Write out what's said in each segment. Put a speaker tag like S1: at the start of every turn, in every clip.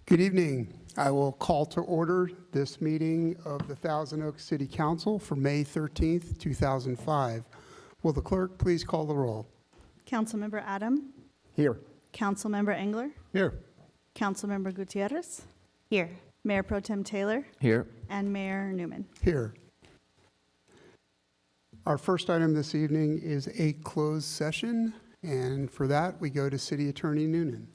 S1: Good evening. I will call to order this meeting of the Thousand Oaks City Council for May 13th, 2005. Will the clerk please call the roll?
S2: Councilmember Adam,
S1: Here.
S2: Councilmember Engler,
S1: Here.
S2: Councilmember Gutierrez,
S3: Here.
S2: Mayor Pro Tem Taylor,
S4: Here.
S2: and Mayor Newman.
S1: Here. Our first item this evening is a closed session, and for that, we go to City Attorney Noonan.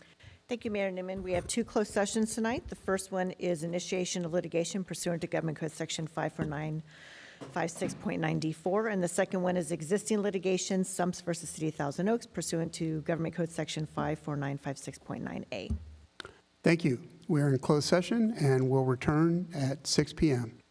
S3: Thank you, Mayor Newman. We have two closed sessions tonight. The first one is initiation of litigation pursuant to Government Code Section 54956.9D4, and the second one is existing litigation, Sumps versus City of Thousand Oaks, pursuant to Government Code Section 54956.9A.
S1: Thank you. We are in closed session and will return at 6 p.m.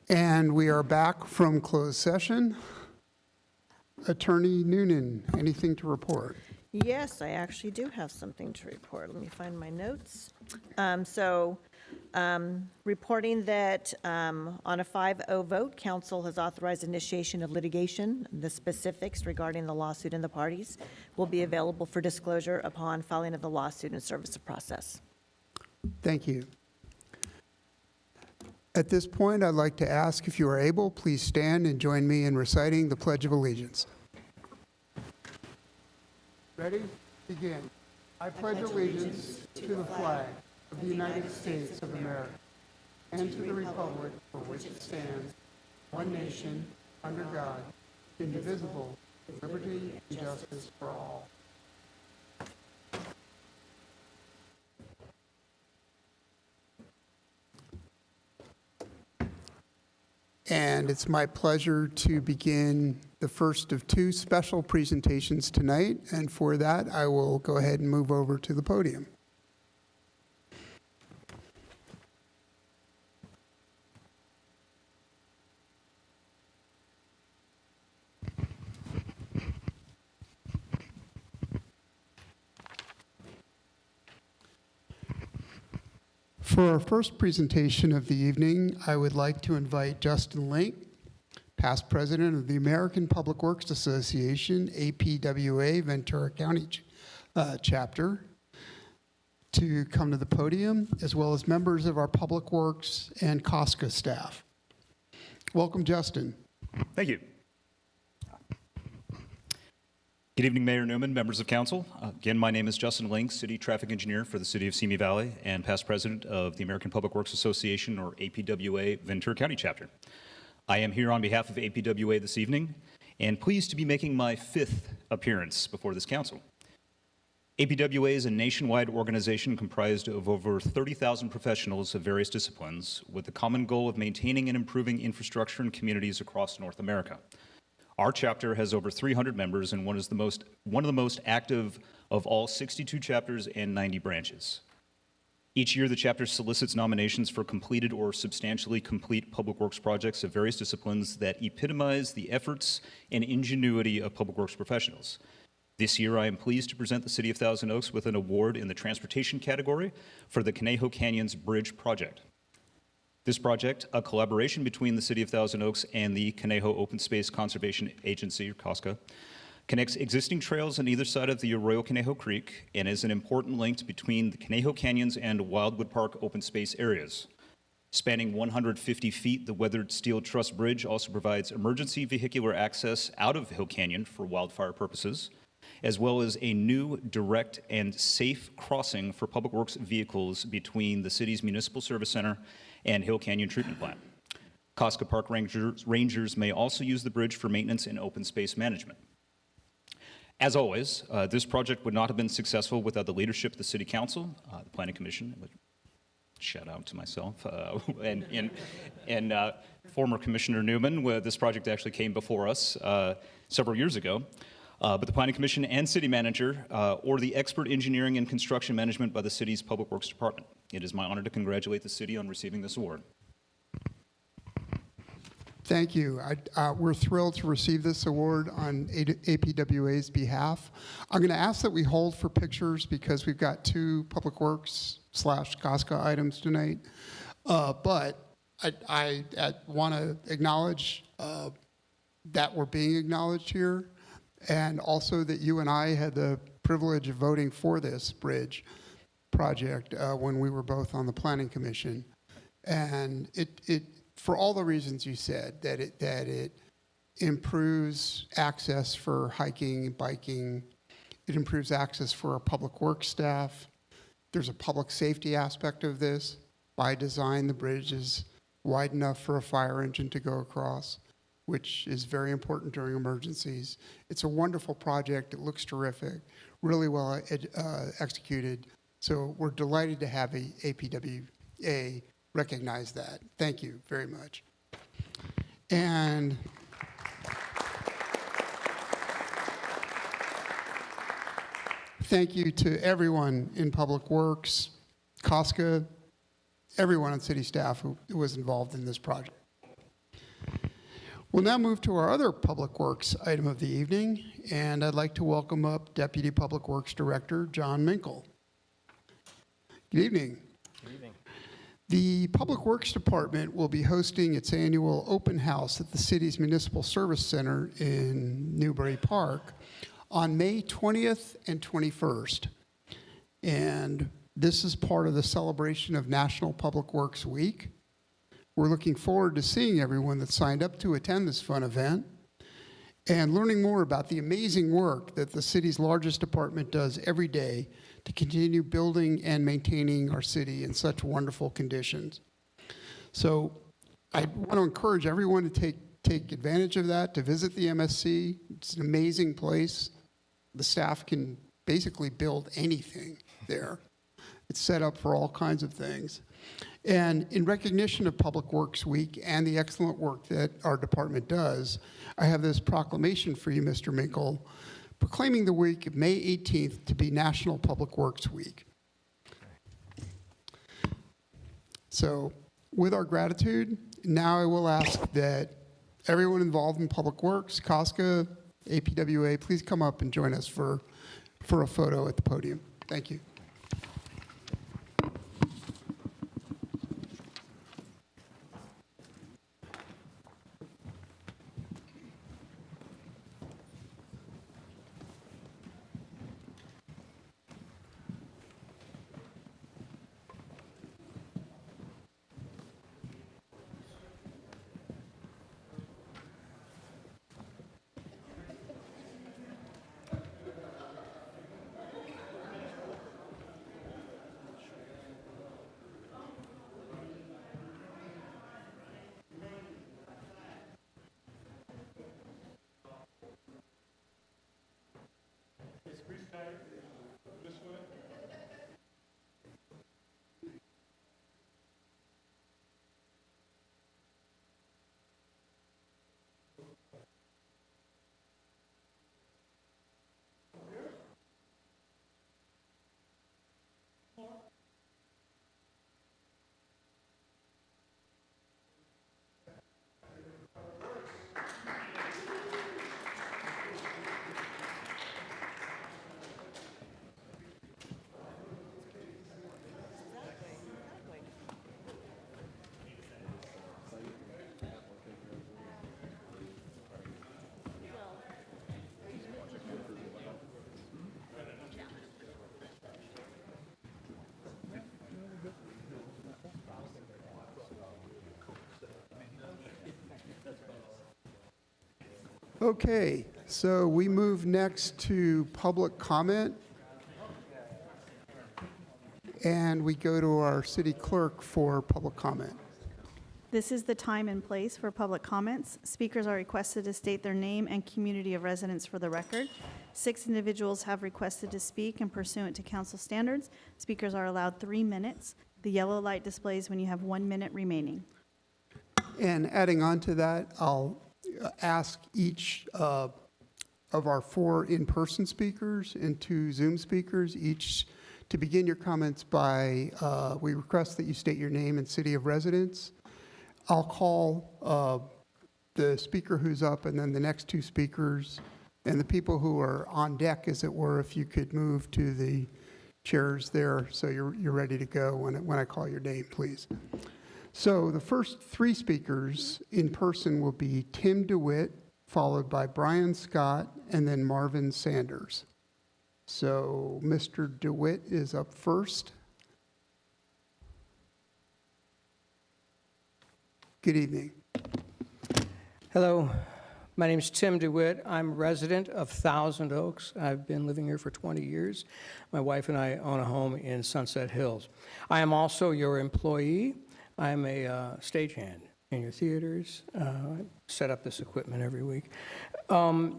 S1: And we are back from closed session. Attorney Noonan, anything to report?
S3: Yes, I actually do have something to report. Let me find my notes. Reporting that on a 5-0 vote, council has authorized initiation of litigation. The specifics regarding the lawsuit and the parties will be available for disclosure upon filing of the lawsuit and service of process.
S1: Thank you. At this point, I'd like to ask if you are able, please stand and join me in reciting the Pledge of Allegiance. Ready? Begin. I pledge allegiance to the flag of the United States of America and to the republic for which it stands, one nation, under God, indivisible, with liberty and justice for all. And it's my pleasure to begin the first of two special presentations tonight. And for that, I will go ahead and move over to the podium. For our first presentation of the evening, I would like to invite Justin Link, past president of the American Public Works Association, APWA, Ventura County chapter, to come to the podium, as well as members of our Public Works and COSCA staff. Welcome, Justin.
S4: Thank you. Good evening, Mayor Newman, members of council. Again, my name is Justin Link, City Traffic Engineer for the City of Simi Valley and past president of the American Public Works Association, or APWA, Ventura County chapter. I am here on behalf of APWA this evening and pleased to be making my 5th appearance before this council. APWA is a nationwide organization comprised of over 30,000 professionals of various disciplines with the common goal of maintaining and improving infrastructure in communities across North America. Our chapter has over 300 members and one of the most active of all 62 chapters and 90 branches. Each year, the chapter solicits nominations for completed or substantially complete public works projects of various disciplines that epitomize the efforts and ingenuity of public works professionals. This year, I am pleased to present the City of Thousand Oaks with an award in the transportation category for the Conejo Canyons Bridge project. This project, a collaboration between the City of Thousand Oaks and the Conejo Open Space Conservation Agency, or COSCA, connects existing trails on either side of the Arroyo Conejo Creek and is an important link between the Conejo Canyons and Wildwood Park open space areas. Spanning 150 feet, the weathered steel truss bridge also provides emergency vehicular access out of Hill Canyon for wildfire purposes, as well as a new direct and safe crossing for public works vehicles between the city's Municipal Service Center and Hill Canyon Treatment Plant. COSCA Park Rangers may also use the bridge for maintenance and open space management. As always, this project would not have been successful without the leadership of the City Council, the Planning Commission, shout out to myself, and former Commissioner Newman. This project actually came before us several years ago, but the Planning Commission and City Manager, or the expert engineering and construction management by the city's Public Works Department. It is my honor to congratulate the city on receiving this award.
S1: Thank you. We're thrilled to receive this award on APWA's behalf. I'm going to ask that we hold for pictures because we've got two Public Works / COSCA items tonight. But I want to acknowledge that we're being acknowledged here, and also that you and I had the privilege of voting for this bridge project when we were both on the Planning Commission. And it for all the reasons you said, that it improves access for hiking and biking, it improves access for our public works staff. There's a public safety aspect of this. By design, the bridge is wide enough for a fire engine to go across, which is very important during emergencies. It's a wonderful project. It looks terrific, really well executed. So we're delighted to have APWA recognize that. Thank you very much. And thank you to everyone in Public Works, COSCA, everyone on city staff who was involved in this project. We'll now move to our other Public Works item of the evening, and I'd like to welcome up Deputy Public Works Director John Minkle. Good evening.
S5: Good evening.
S1: The Public Works Department will be hosting its annual open house at the city's Municipal Service Center in Newbury Park on May 20th and 21st. And this is part of the celebration of National Public Works Week. We're looking forward to seeing everyone that signed up to attend this fun event and learning more about the amazing work that the city's largest department does every day to continue building and maintaining our city in such wonderful conditions. So I want to encourage everyone to take advantage of that, to visit the MSC. It's an amazing place. The staff can basically build anything there. It's set up for all kinds of things. And in recognition of Public Works Week and the excellent work that our department does, I have this proclamation for you, Mr. Minkle, proclaiming the week of May 18th to be National Public Works Week. So with our gratitude, now I will ask that everyone involved in Public Works, COSCA, APWA, please come up and join us for a photo at the podium. Thank you. Okay, so we move next to public comment. And we go to our city clerk for public comment.
S2: This is the time and place for public comments. Speakers are requested to state their name and community of residence for the record. 6 individuals have requested to speak, and pursuant to council standards, speakers are allowed 3 minutes. The yellow light displays when you have 1 minute remaining.
S1: And adding on to that, I'll ask each of our 4 in-person speakers and 2 Zoom speakers, each to begin your comments by, we request that you state your name and city of residence. I'll call the speaker who's up, and then the next 2 speakers, and the people who are on deck, as it were, if you could move to the chairs there so you're ready to go when I call your name, please. So the first 3 speakers in person will be Tim DeWitt, followed by Brian Scott, and then Marvin Sanders. So Mr. DeWitt is up first. Good evening.
S5: Hello, my name is Tim DeWitt. I'm a resident of Thousand Oaks. I've been living here for 20 years. My wife and I own a home in Sunset Hills. I am also your employee. I'm a stagehand in your theaters. I set up this equipment every week. The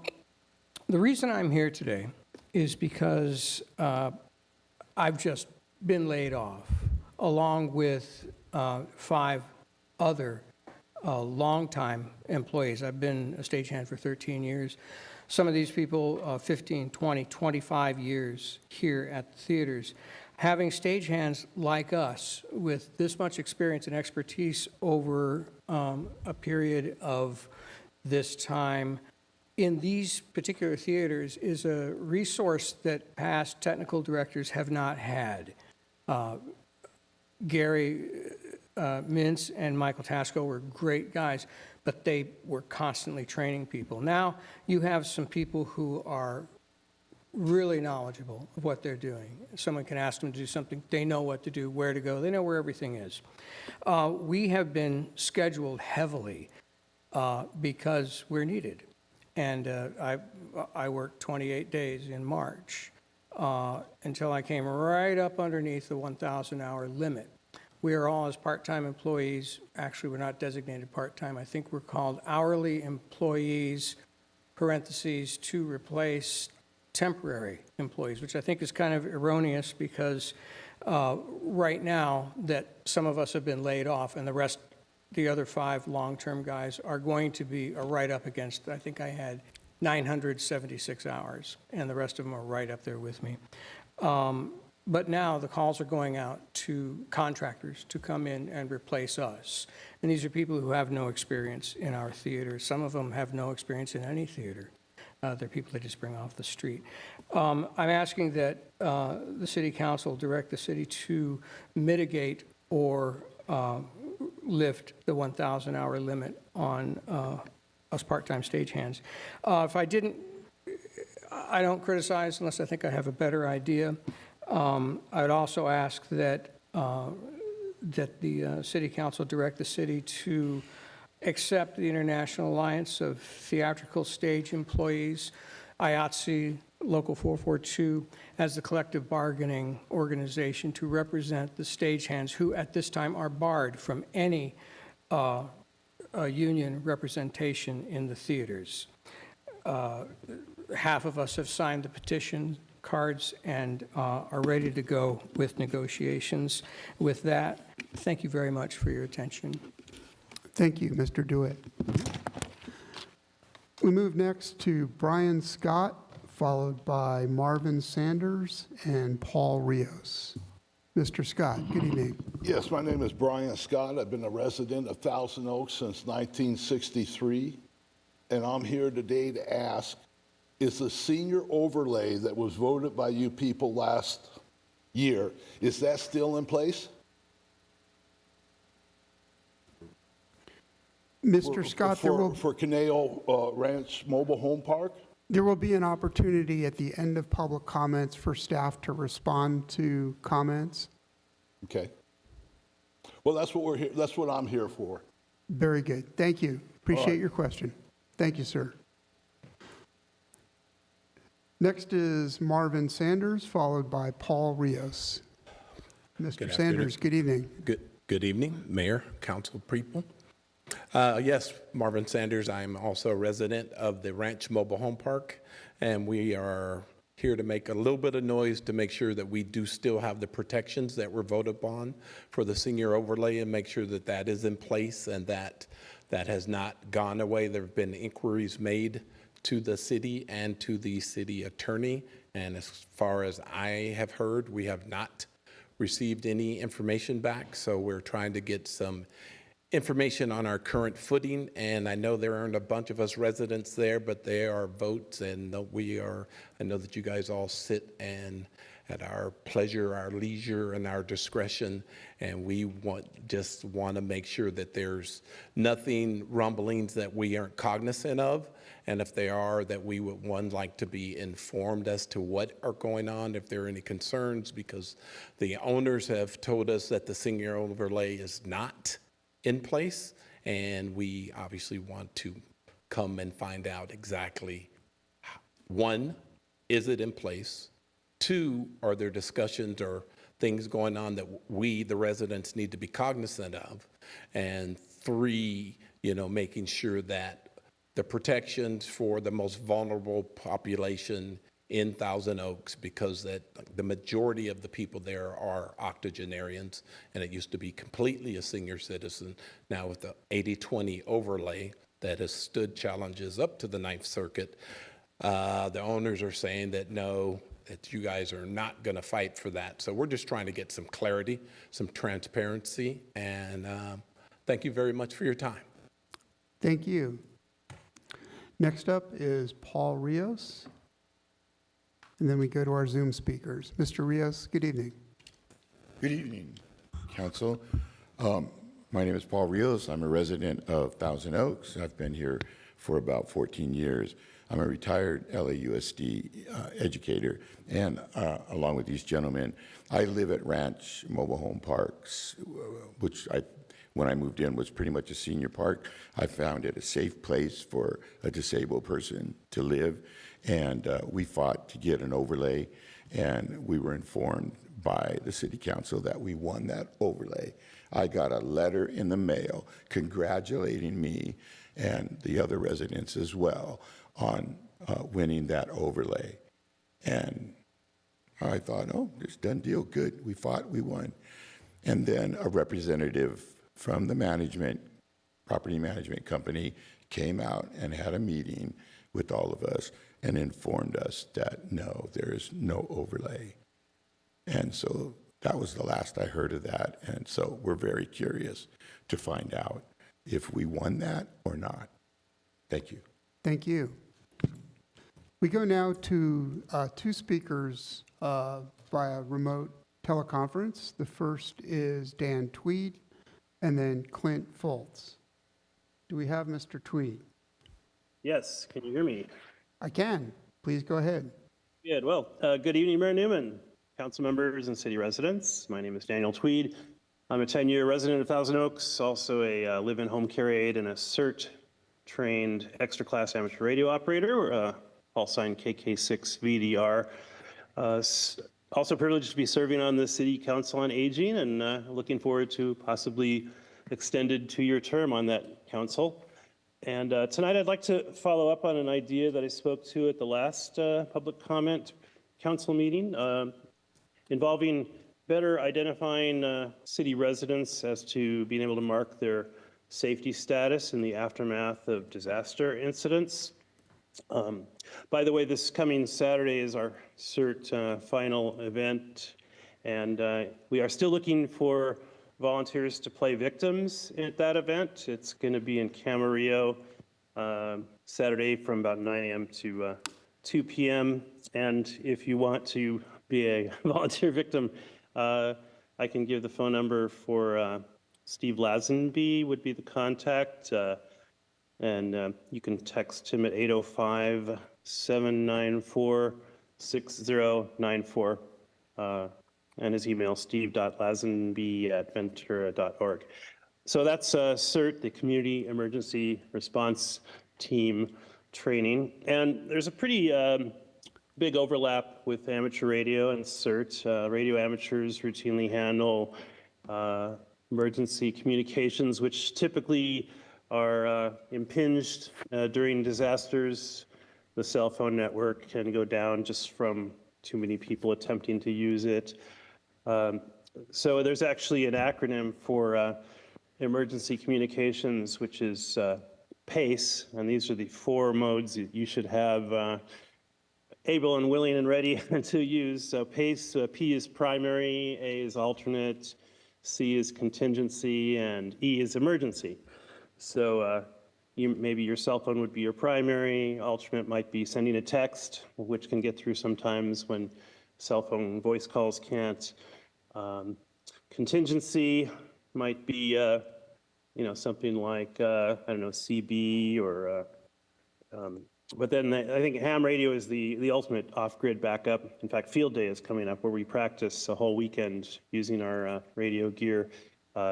S5: reason I'm here today is because I've just been laid off, along with 5 other longtime employees. I've been a stagehand for 13 years. Some of these people, 15, 20, 25 years here at the theaters. Having stagehands like us with this much experience and expertise over a period of this time in these particular theaters is a resource that past technical directors have not had. Gary Mintz and Michael Tasco were great guys, but they were constantly training people. Now you have some people who are really knowledgeable of what they're doing. Someone can ask them to do something, they know what to do, where to go, they know where everything is. We have been scheduled heavily because we're needed. And I worked 28 days in March until I came right up underneath the 1,000-hour limit. We are all as part-time employees. Actually, we're not designated part-time. I think we're called hourly employees, parentheses, to replace temporary employees, which I think is kind of erroneous because right now that some of us have been laid off and the other 5 long-term guys are going to be right up against, I think I had 976 hours, and the rest of them are right up there with me. But now the calls are going out to contractors to come in and replace us. And these are people who have no experience in our theater. Some of them have no experience in any theater. They're people they just bring off the street. I'm asking that the city council direct the city to mitigate or lift the 1,000-hour limit on us part-time stagehands. If I didn't, I don't criticize unless I think I have a better idea. I would also ask that the city council direct the city to accept the International Alliance of Theatrical Stage Employees, IATSE Local 442, as the collective bargaining organization to represent the stagehands who at this time are barred from any union representation in the theaters. Half of us have signed the petition cards and are ready to go with negotiations. With that, thank you very much for your attention.
S1: Thank you, Mr. DeWitt. We move next to Brian Scott, followed by Marvin Sanders and Paul Rios. Mr. Scott, good evening.
S6: Yes, my name is Brian Scott. I've been a resident of Thousand Oaks since 1963, and I'm here today to ask, is the senior overlay that was voted by you people last year, is that still in place?
S1: Mr. Scott,
S6: for Caneo Ranch Mobile Home Park?
S1: there will be an opportunity at the end of public comments for staff to respond to comments.
S6: Okay. Well, that's what we're here. That's what I'm here for.
S1: Very good. Thank you.
S6: All
S1: Appreciate
S6: right.
S1: your question. Thank you, sir. Next is Marvin Sanders, followed by Paul Rios. Mr.
S7: Good
S1: Sanders, good evening.
S7: Good evening, Mayor, council people. Yes, Marvin Sanders. I'm also a resident of the Ranch Mobile Home Park, and we are here to make a little bit of noise to make sure that we do still have the protections that were voted upon for the senior overlay, and make sure that that is in place and that has not gone away. There have been inquiries made to the city and to the city attorney, and as far as I have heard, we have not received any information back, so we're trying to get some information on our current footing, and I know there aren't a bunch of us residents there, but there are votes, and I know that you guys all sit and at our pleasure, our leisure, and our discretion, and we just want to make sure that there's nothing rumblings that we aren't cognizant of, and if they are, that we would like to be informed as to what are going on, if there are any concerns, because the owners have told us that the senior overlay is not in place, and we obviously want to come and find out exactly, one, is it in place? Two, are there discussions or things going on that we, the residents, need to be cognizant of? And three, making sure that the protections for the most vulnerable population in Thousand Oaks, because that the majority of the people there are octogenarians, and it used to be completely a senior citizen. Now with the 80-20 overlay that has stood challenges up to the Ninth Circuit, the owners are saying that no, that you guys are not going to fight for that. So we're just trying to get some clarity, some transparency, and thank you very much for your time.
S1: Thank you. Next up is Paul Rios. And then we go to our Zoom speakers. Mr. Rios, good evening.
S8: Good evening, Council. My name is Paul Rios. I'm a resident of Thousand Oaks. I've been here for about 14 years. I'm a retired LAUSD educator, and along with these gentlemen, I live at Ranch Mobile Home Parks, which when I moved in was pretty much a senior park. I found it a safe place for a disabled person to live, and we fought to get an overlay, and we were informed by the city council that we won that overlay. I got a letter in the mail congratulating me and the other residents as well on winning that overlay. And I thought, oh, it's done deal, good. We fought, we won. And then a representative from the property management company came out and had a meeting with all of us and informed us that no, there is no overlay. And so that was the last I heard of that. And so we're very curious to find out if we won that or not. Thank you.
S1: Thank you. We go now to two speakers via remote teleconference. The first is Dan Tweed, and then Clint Fultz. Do we have Mr. Tweed?
S9: Yes, can you hear me?
S1: I can. Please go ahead.
S9: Good. Well, good evening, Mayor Newman, council members, and city residents. My name is Daniel Tweed. I'm a 10-year resident of Thousand Oaks, also a live-in home care aide and a CERT-trained extra-class amateur radio operator, call sign KK6VDR. Also privileged to be serving on the City Council on Aging, and looking forward to possibly extended 2-year term on that council. And tonight I'd like to follow up on an idea that I spoke to at the last public comment council meeting involving better identifying city residents as to being able to mark their safety status in the aftermath of disaster incidents. By the way, this coming Saturday is our CERT final event, and we are still looking for volunteers to play victims at that event. It's going to be in Camarillo Saturday from about 9 a.m. to 2 p.m. And if you want to be a volunteer victim, I can give the phone number for Steve Lazenby would be the contact. And you can text him at 805-794-6094. And his email, steve.lazenby@ventura.org. So that's CERT, the Community Emergency Response Team training. And there's a pretty big overlap with amateur radio and CERT. Radio amateurs routinely handle emergency communications, which typically are impinged during disasters. The cell phone network can go down just from too many people attempting to use it. So there's actually an acronym for emergency communications, which is PACE, and these are the 4 modes that you should have able and willing and ready to use. So PACE, P is primary, A is alternate, C is contingency, and E is emergency. So maybe your cell phone would be your primary, alternate might be sending a text, which can get through sometimes when cell phone voice calls can't. Contingency might be, something like, I don't know, CB or, but then I think ham radio is the ultimate off-grid backup. In fact, Field Day is coming up where we practice a whole weekend using our radio gear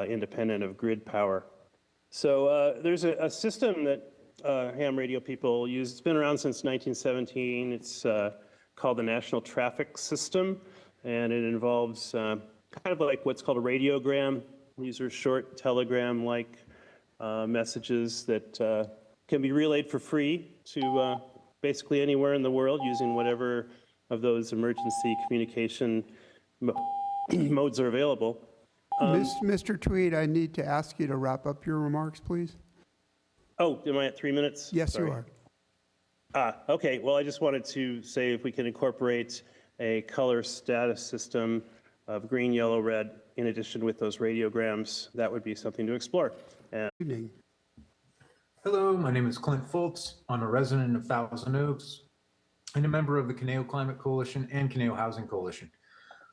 S9: independent of grid power. So there's a system that ham radio people use. It's been around since 1917. It's called the National Traffic System, and it involves kind of like what's called a radiogram. These are short telegram-like messages that can be relayed for free to basically anywhere in the world using whatever of those emergency communication modes are available.
S1: Mr. Tweed, I need to ask you to wrap up your remarks, please.
S9: Oh, am I at 3 minutes?
S1: Yes,
S9: Sorry.
S1: you are.
S9: Okay, well, I just wanted to say if we can incorporate a color status system of green, yellow, red, in addition with those radiograms, that would be something to explore. And
S1: Evening.
S10: Hello, my name is Clint Fultz. I'm a resident of Thousand Oaks and a member of the Conejo Climate Coalition and Conejo Housing Coalition.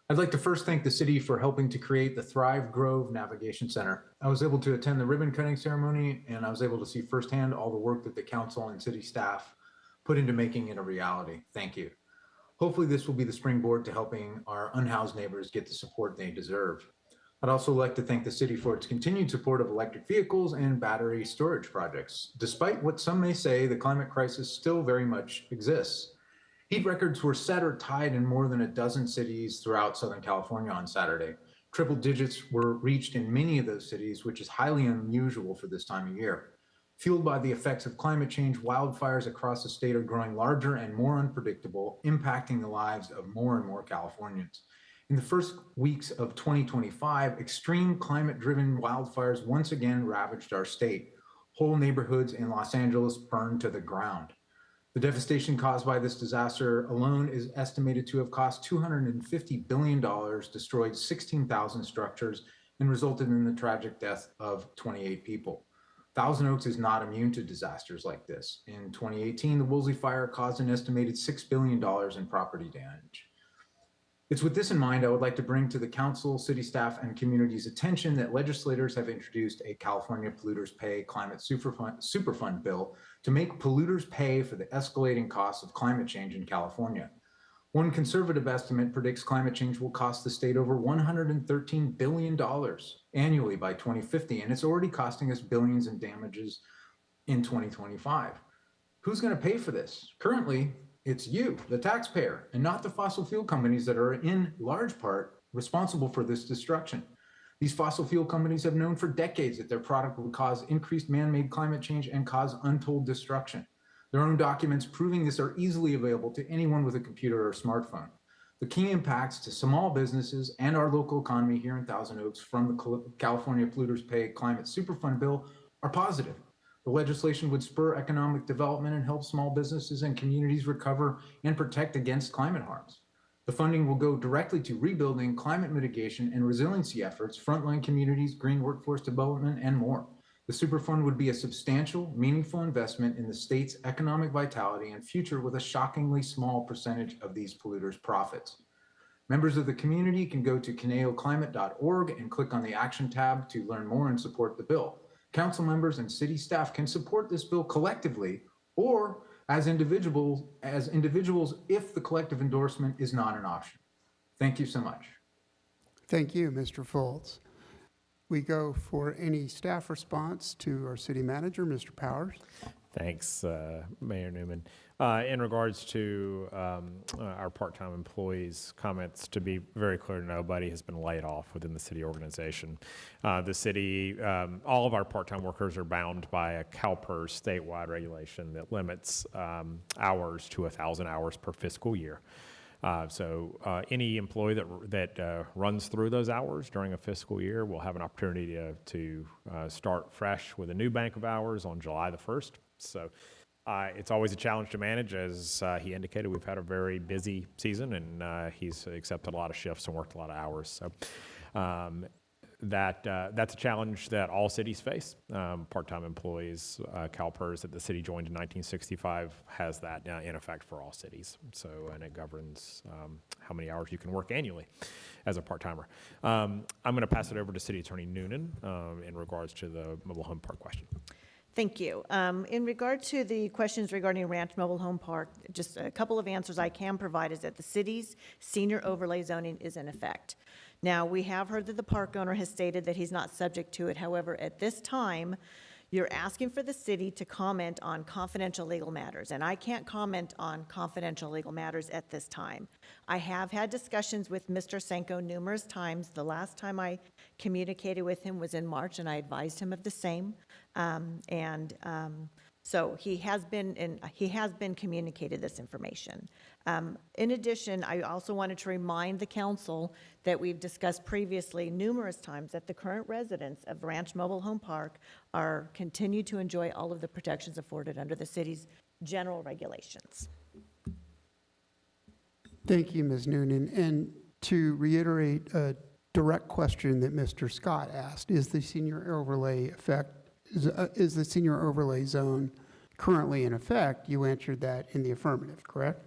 S10: I'd like to first thank the city for helping to create the Thrive Grove Navigation Center. I was able to attend the ribbon cutting ceremony, and I was able to see firsthand all the work that the council and city staff put into making it a reality. Thank you. Hopefully this will be the springboard to helping our unhoused neighbors get the support they deserve. I'd also like to thank the city for its continued support of electric vehicles and battery storage projects. Despite what some may say, the climate crisis still very much exists. Heat records were set or tied in more than a dozen cities throughout Southern California on Saturday. Triple digits were reached in many of those cities, which is highly unusual for this time of year. Fueled by the effects of climate change, wildfires across the state are growing larger and more unpredictable, impacting the lives of more and more Californians. In the first weeks of 2025, extreme climate-driven wildfires once again ravaged our state. Whole neighborhoods in Los Angeles burned to the ground. The devastation caused by this disaster alone is estimated to have cost $250 billion, destroyed 16,000 structures, and resulted in the tragic death of 28 people. Thousand Oaks is not immune to disasters like this. In 2018, the Woolsey Fire caused an estimated $6 billion in property damage. It's with this in mind, I would like to bring to the council, city staff, and community's attention that legislators have introduced a California Polluters Pay Climate Superfund bill to make polluters pay for the escalating costs of climate change in California. One conservative estimate predicts climate change will cost the state over $113 billion annually by 2050, and it's already costing us billions in damages in 2025. Who's going to pay for this? Currently, it's you, the taxpayer, and not the fossil fuel companies that are in large part responsible for this destruction. These fossil fuel companies have known for decades that their product would cause increased man-made climate change and cause untold destruction. Their own documents proving this are easily available to anyone with a computer or smartphone. The key impacts to small businesses and our local economy here in Thousand Oaks from the California Polluters Pay Climate Superfund bill are positive. The legislation would spur economic development and help small businesses and communities recover and protect against climate harms. The funding will go directly to rebuilding, climate mitigation, and resiliency efforts, frontline communities, green workforce development, and more. The Superfund would be a substantial, meaningful investment in the state's economic vitality and future with a shockingly small percentage of these polluters' profits. Members of the community can go to conejoclimate.org and click on the Action tab to learn more and support the bill. Council members and city staff can support this bill collectively or as individuals if the collective endorsement is not an option. Thank you so much.
S1: Thank you, Mr. Fultz. We go for any staff response to our city manager, Mr. Powers.
S11: Thanks, Mayor Newman. In regards to our part-time employees, comments to be very clear, nobody has been laid off within the city organization. The city, all of our part-time workers are bound by a CalPERS statewide regulation that limits hours to 1,000 hours per fiscal year. So any employee that runs through those hours during a fiscal year will have an opportunity to start fresh with a new bank of hours on July the 1st. So it's always a challenge to manage. As he indicated, we've had a very busy season, and he's accepted a lot of shifts and worked a lot of hours. So that's a challenge that all cities face. Part-time employees, CalPERS that the city joined in 1965 has that in effect for all cities. So, and it governs how many hours you can work annually as a part-timer. I'm going to pass it over to City Attorney Noonan in regards to the mobile home park question.
S3: Thank you. In regard to the questions regarding Ranch Mobile Home Park, just a couple of answers I can provide is that the city's senior overlay zoning is in effect. Now, we have heard that the park owner has stated that he's not subject to it. However, at this time, you're asking for the city to comment on confidential legal matters, and I can't comment on confidential legal matters at this time. I have had discussions with Mr. Senko numerous times. The last time I communicated with him was in March, and I advised him of the same. So he has been communicated this information. In addition, I also wanted to remind the council that we've discussed previously numerous times that the current residents of Ranch Mobile Home Park continue to enjoy all of the protections afforded under the city's general regulations.
S1: Thank you, Ms. Noonan. And to reiterate a direct question that Mr. Scott asked, is the senior overlay is the senior overlay zone currently in effect? You answered that in the affirmative, correct?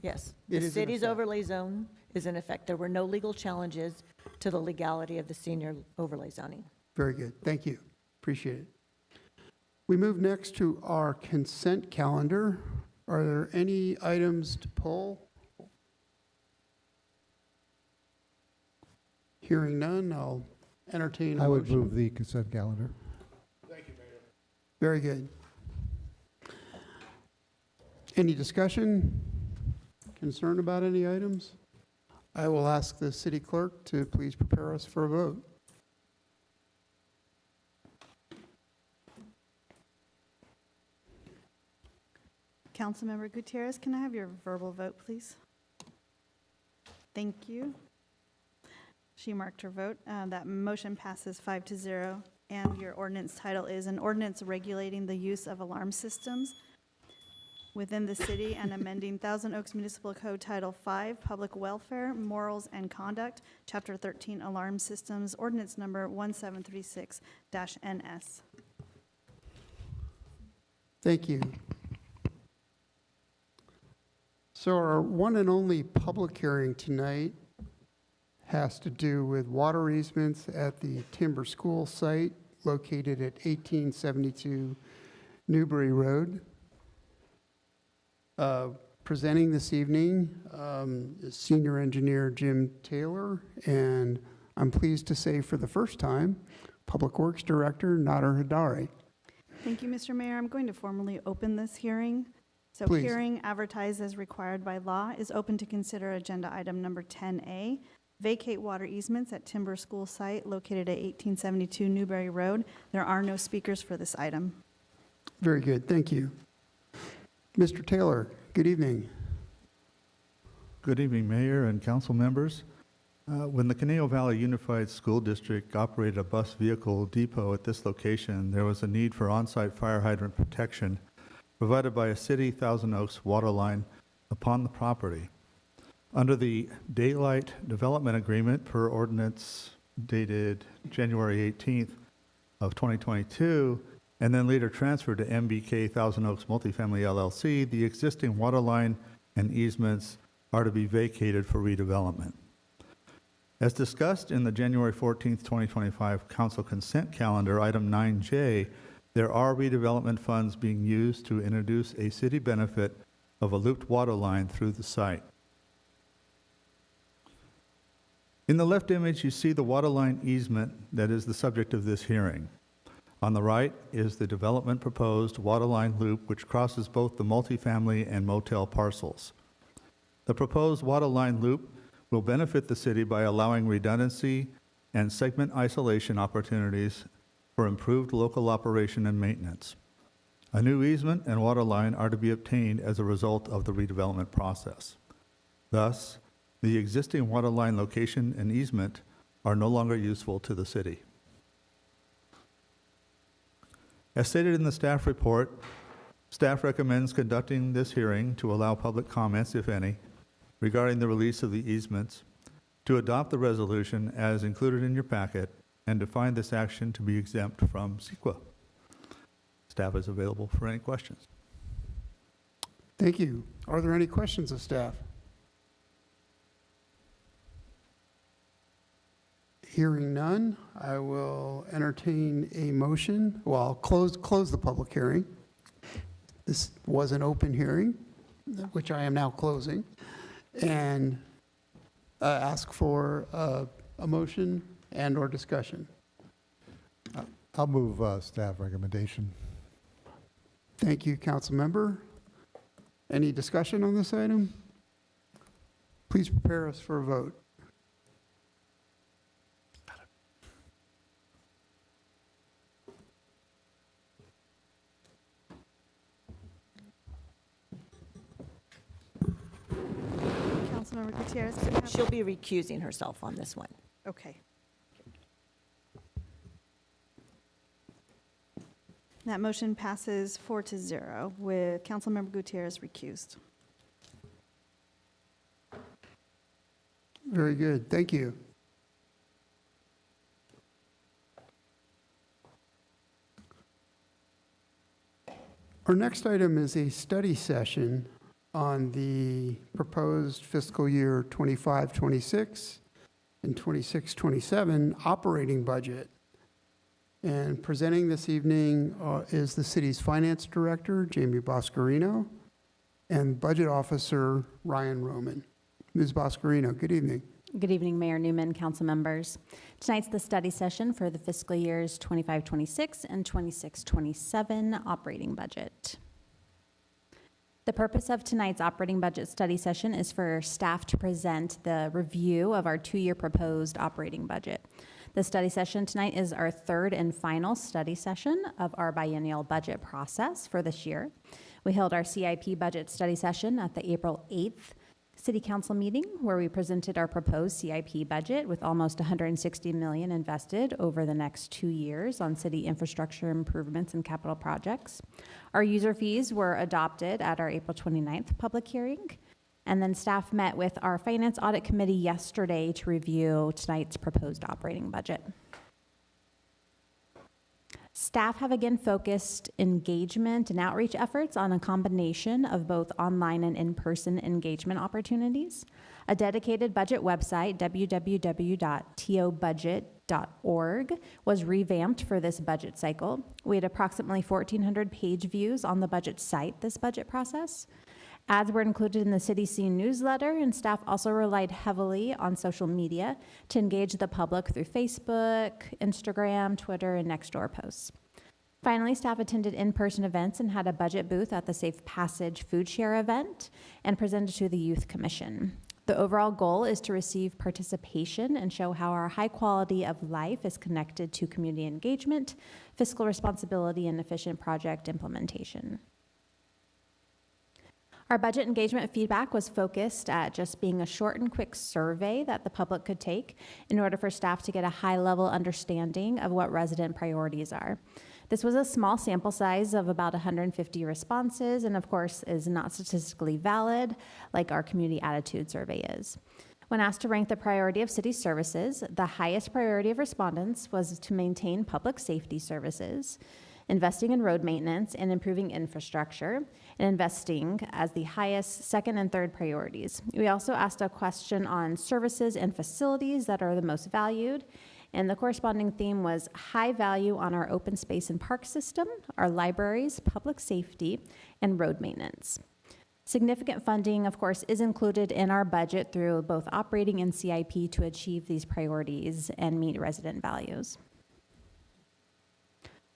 S3: Yes,
S1: It
S3: the
S1: is in
S3: city's
S1: effect.
S3: overlay zone is in effect. There were no legal challenges to the legality of the senior overlay zoning.
S1: Very good. Thank you. Appreciate it. We move next to our consent calendar. Are there any items to pull? Hearing none, I'll entertain a
S12: I would
S1: motion.
S12: move the consent calendar.
S1: Very good. Any discussion, concern about any items? I will ask the city clerk to please prepare us for a vote.
S2: Councilmember Gutierrez, can I have your verbal vote, please? Thank you. She marked her vote. That motion passes 5-0. And your ordinance title is an ordinance regulating the use of alarm systems within the city and amending Thousand Oaks Municipal Code Title 5, Public Welfare, Morals and Conduct, Chapter 13, Alarm Systems, Ordinance Number 1736-NS.
S1: Thank you. So our one and only public hearing tonight has to do with water easements at the Timber School site located at 1872 Newbury Road. Presenting this evening is Senior Engineer Jim Taylor, and I'm pleased to say for the first time, Public Works Director Nader Hadari.
S2: Thank you, Mr. Mayor. I'm going to formally open this hearing. So
S1: Please.
S2: hearing advertised as required by law is open to consider agenda item number 10A, vacate water easements at Timber School site located at 1872 Newbury Road. There are no speakers for this item.
S1: Very good, thank you. Mr. Taylor, good evening.
S13: Good evening, Mayor and council members. When the Conejo Valley Unified School District operated a bus vehicle depot at this location, there was a need for on-site fire hydrant protection provided by a city Thousand Oaks water line upon the property. Under the Daylight Development Agreement per ordinance dated January 18th of 2022, and then later transferred to MBK Thousand Oaks Multifamily LLC, the existing water line and easements are to be vacated for redevelopment. As discussed in the January 14th, 2025 Council Consent Calendar, item 9J, there are redevelopment funds being used to introduce a city benefit of a looped water line through the site. In the left image, you see the water line easement that is the subject of this hearing. On the right is the development proposed waterline loop, which crosses both the multifamily and motel parcels. The proposed waterline loop will benefit the city by allowing redundancy and segment isolation opportunities for improved local operation and maintenance. A new easement and waterline are to be obtained as a result of the redevelopment process. Thus, the existing waterline location and easement are no longer useful to the city. As stated in the staff report, staff recommends conducting this hearing to allow public comments, if any, regarding the release of the easements, to adopt the resolution as included in your packet, and to find this action to be exempt from CEQA. Staff is available for any questions.
S1: Thank you. Are there any questions of staff? Hearing none, I will entertain a motion. Well, I'll close the public hearing. This was an open hearing, which I am now closing, and ask for a motion and/or discussion.
S12: I'll move staff recommendation.
S1: Thank you, council member. Any discussion on this item? Please prepare us for a vote.
S2: Councilmember Gutierrez, do you have-
S3: She'll be recusing herself on this one.
S2: Okay. That motion passes 4-0 with Councilmember Gutierrez recused.
S1: Very good, thank you. Our next item is a study session on the proposed fiscal year 25-26 and 26-27 operating budget. And presenting this evening is the city's finance director, Jamie Boscarino, and budget officer, Ryan Roman. Ms. Boscarino, good evening.
S14: Good evening, Mayor Newman, council members. Tonight's the study session for the fiscal years 25-26 and 26-27 operating budget. The purpose of tonight's operating budget study session is for staff to present the review of our two-year proposed operating budget. The study session tonight is our third and final study session of our biennial budget process for this year. We held our CIP budget study session at the April 8th City Council meeting, where we presented our proposed CIP budget with almost $160 million invested over the next 2 years on city infrastructure improvements and capital projects. Our user fees were adopted at our April 29th public hearing. And then staff met with our Finance Audit Committee yesterday to review tonight's proposed operating budget. Staff have again focused engagement and outreach efforts on a combination of both online and in-person engagement opportunities. A dedicated budget website, www.tobudget.org, was revamped for this budget cycle. We had approximately 1,400 page views on the budget site this budget process. Ads were included in the City Scene newsletter, and staff also relied heavily on social media to engage the public through Facebook, Instagram, Twitter, and Nextdoor posts. Finally, staff attended in-person events and had a budget booth at the Safe Passage Food Share event and presented to the Youth Commission. The overall goal is to receive participation and show how our high quality of life is connected to community engagement, fiscal responsibility, and efficient project implementation. Our budget engagement feedback was focused at just being a short and quick survey that the public could take in order for staff to get a high-level understanding of what resident priorities are. This was a small sample size of about 150 responses, and of course is not statistically valid like our community attitude survey is. When asked to rank the priority of city services, the highest priority of respondents was to maintain public safety services, investing in road maintenance and improving infrastructure, and investing as the highest second and third priorities. We also asked a question on services and facilities that are the most valued, and the corresponding theme was high value on our open space and park system, our libraries, public safety, and road maintenance. Significant funding, of course, is included in our budget through both operating and CIP to achieve these priorities and meet resident values.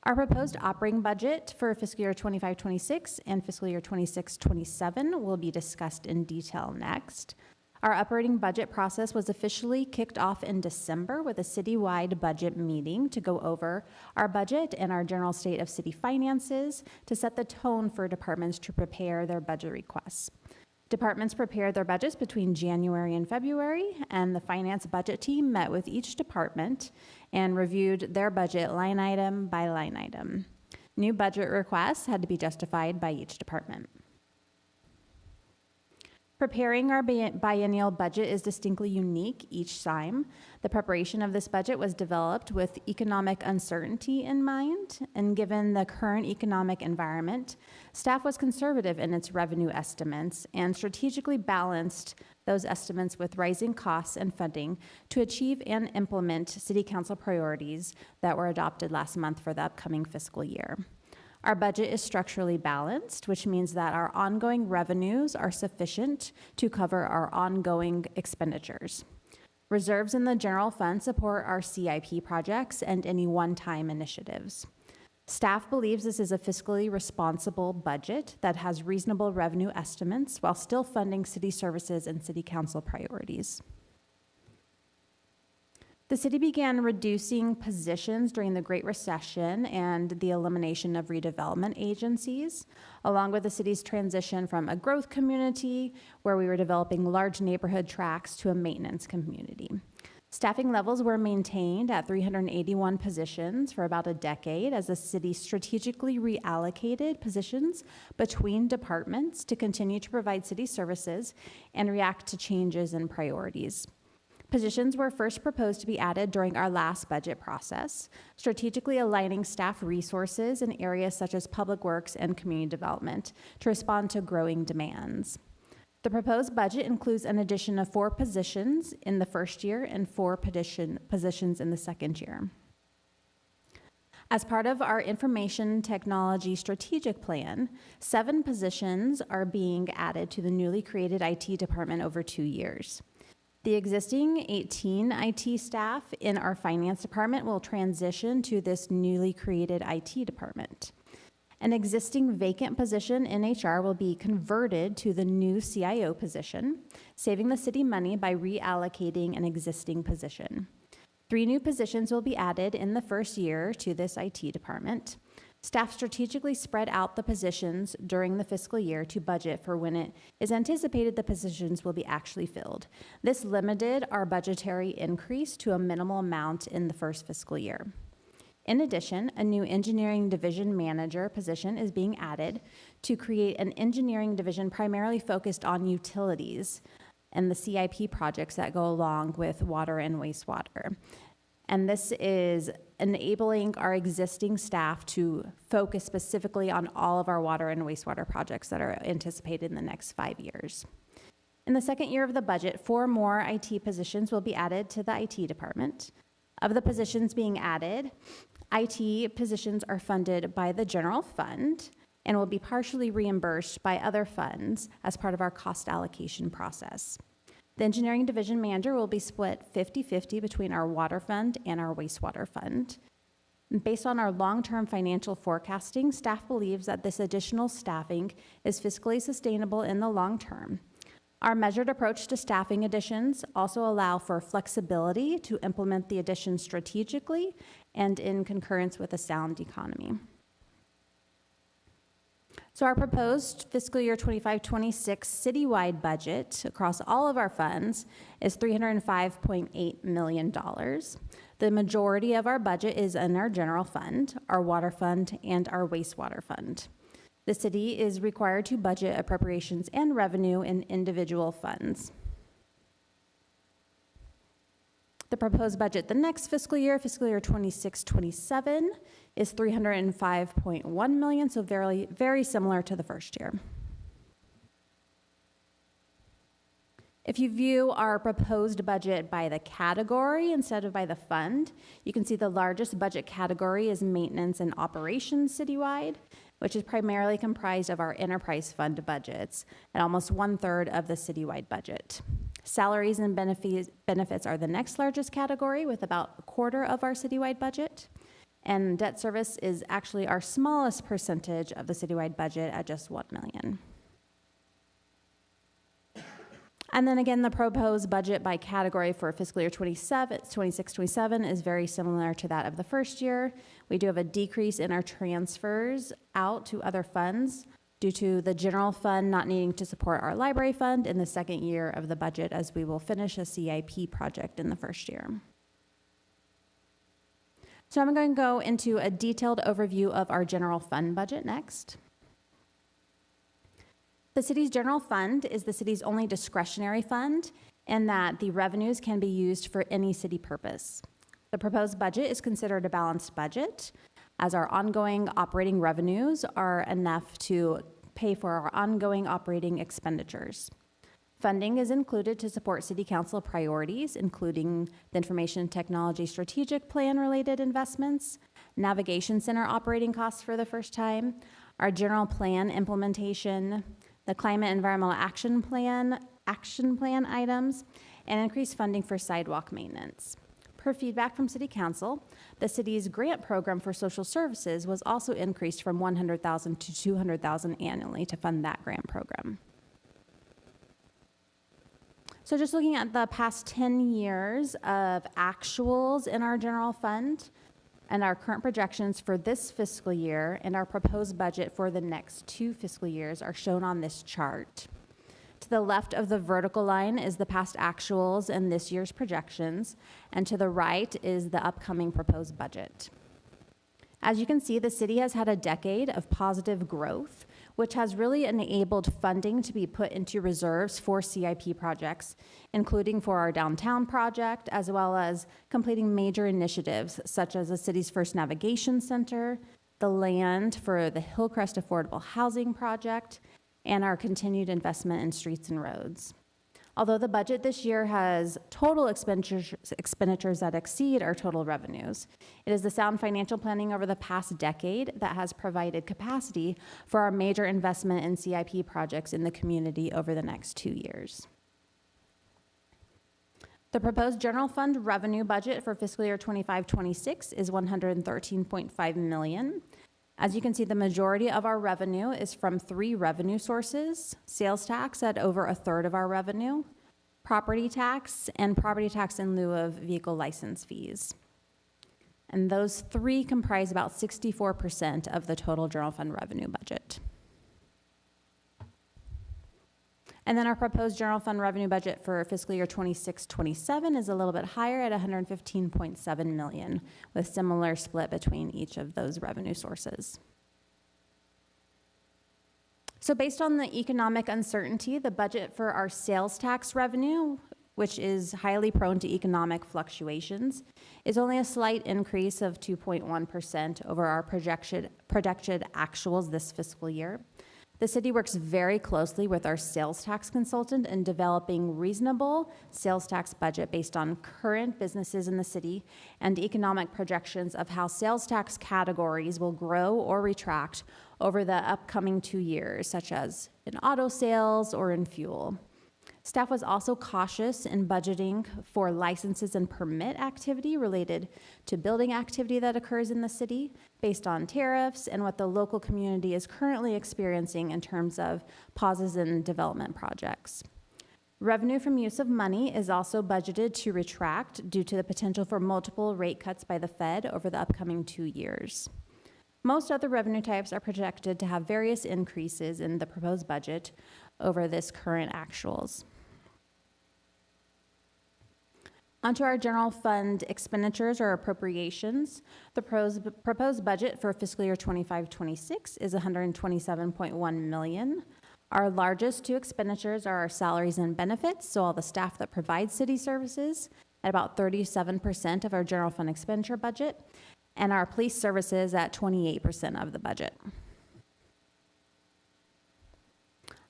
S14: Our proposed operating budget for fiscal year 25-26 and fiscal year 26-27 will be discussed in detail next. Our operating budget process was officially kicked off in December with a citywide budget meeting to go over our budget and our general state of city finances to set the tone for departments to prepare their budget requests. Departments prepared their budgets between January and February, and the finance budget team met with each department and reviewed their budget line item by line item. New budget requests had to be justified by each department. Preparing our biennial budget is distinctly unique each time. The preparation of this budget was developed with economic uncertainty in mind, and given the current economic environment, staff was conservative in its revenue estimates and strategically balanced those estimates with rising costs and funding to achieve and implement City Council priorities that were adopted last month for the upcoming fiscal year. Our budget is structurally balanced, which means that our ongoing revenues are sufficient to cover our ongoing expenditures. Reserves in the general fund support our CIP projects and any one-time initiatives. Staff believes this is a fiscally responsible budget that has reasonable revenue estimates while still funding city services and city council priorities. The city began reducing positions during the Great Recession and the elimination of redevelopment agencies, along with the city's transition from a growth community where we were developing large neighborhood tracts to a maintenance community. Staffing levels were maintained at 381 positions for about a decade as the city strategically reallocated positions between departments to continue to provide city services and react to changes in priorities. Positions were first proposed to be added during our last budget process, strategically aligning staff resources in areas such as public works and community development to respond to growing demands. The proposed budget includes an addition of 4 positions in the first year and 4 positions in the second year. As part of our information technology strategic plan, 7 positions are being added to the newly created IT department over 2 years. The existing 18 IT staff in our finance department will transition to this newly created IT department. An existing vacant position in HR will be converted to the new CIO position, saving the city money by reallocating an existing position. 3 new positions will be added in the first year to this IT department. Staff strategically spread out the positions during the fiscal year to budget for when it is anticipated the positions will be actually filled. This limited our budgetary increase to a minimal amount in the first fiscal year. In addition, a new engineering division manager position is being added to create an engineering division primarily focused on utilities and the CIP projects that go along with water and wastewater. And this is enabling our existing staff to focus specifically on all of our water and wastewater projects that are anticipated in the next 5 years. In the second year of the budget, 4 more IT positions will be added to the IT department. Of the positions being added, IT positions are funded by the general fund and will be partially reimbursed by other funds as part of our cost allocation process. The engineering division manager will be split 50-50 between our water fund and our wastewater fund. Based on our long-term financial forecasting, staff believes that this additional staffing is fiscally sustainable in the long term. Our measured approach to staffing additions also allow for flexibility to implement the additions strategically and in concurrence with a sound economy. So our proposed fiscal year 25-26 citywide budget across all of our funds is $305.8 million. The majority of our budget is in our general fund, our water fund, and our wastewater fund. The city is required to budget appropriations and revenue in individual funds. The proposed budget the next fiscal year 26-27, is $305.1 million, so very, very similar to the first year. If you view our proposed budget by the category instead of by the fund, you can see the largest budget category is maintenance and operations citywide, which is primarily comprised of our enterprise fund budgets at almost 1/3 of the citywide budget. Salaries and benefits are the next largest category with about 1/4 of our citywide budget. And debt service is actually our smallest percentage of the citywide budget at just $1 million. And then again, the proposed budget by category for fiscal year 26-27 is very similar to that of the first year. We do have a decrease in our transfers out to other funds due to the general fund not needing to support our library fund in the second year of the budget, as we will finish a CIP project in the first year. So I'm going to go into a detailed overview of our general fund budget next. The city's general fund is the city's only discretionary fund in that the revenues can be used for any city purpose. The proposed budget is considered a balanced budget, as our ongoing operating revenues are enough to pay for our ongoing operating expenditures. Funding is included to support City Council priorities, including the Information Technology Strategic Plan related investments, Navigation Center operating costs for the first time, our general plan implementation, the Climate Environmental Action Plan items, and increased funding for sidewalk maintenance. Per feedback from City Council, the city's grant program for social services was also increased from $100,000 to $200,000 annually to fund that grant program. So just looking at the past 10 years of actuals in our general fund and our current projections for this fiscal year and our proposed budget for the next 2 fiscal years are shown on this chart. To the left of the vertical line is the past actuals and this year's projections, and to the right is the upcoming proposed budget. As you can see, the city has had a decade of positive growth, which has really enabled funding to be put into reserves for CIP projects, including for our downtown project, as well as completing major initiatives such as the city's first navigation center, the land for the Hillcrest Affordable Housing Project, and our continued investment in streets and roads. Although the budget this year has total expenditures that exceed our total revenues, it is the sound financial planning over the past decade that has provided capacity for our major investment in CIP projects in the community over the next 2 years. The proposed general fund revenue budget for fiscal year 25-26 is $113.5 million. As you can see, the majority of our revenue is from 3 revenue sources: sales tax at over 1/3 of our revenue, property tax, and property tax in lieu of vehicle license fees. And those 3 comprise about 64% of the total general fund revenue budget. And then our proposed general fund revenue budget for fiscal year 26-27 is a little bit higher at $115.7 million, with similar split between each of those revenue sources. So based on the economic uncertainty, the budget for our sales tax revenue, which is highly prone to economic fluctuations, is only a slight increase of 2.1% over our projected actuals this fiscal year. The city works very closely with our sales tax consultant in developing reasonable sales tax budget based on current businesses in the city and economic projections of how sales tax categories will grow or retract over the upcoming 2 years, such as in auto sales or in fuel. Staff was also cautious in budgeting for licenses and permit activity related to building activity that occurs in the city based on tariffs and what the local community is currently experiencing in terms of pauses in development projects. Revenue from use of money is also budgeted to retract due to the potential for multiple rate cuts by the Fed over the upcoming 2 years. Most other revenue types are projected to have various increases in the proposed budget over this current actuals. Onto our general fund expenditures or appropriations. The proposed budget for fiscal year 25-26 is $127.1 million. Our largest 2 expenditures are our salaries and benefits, so all the staff that provide city services, at about 37% of our general fund expenditure budget, and our police services at 28% of the budget.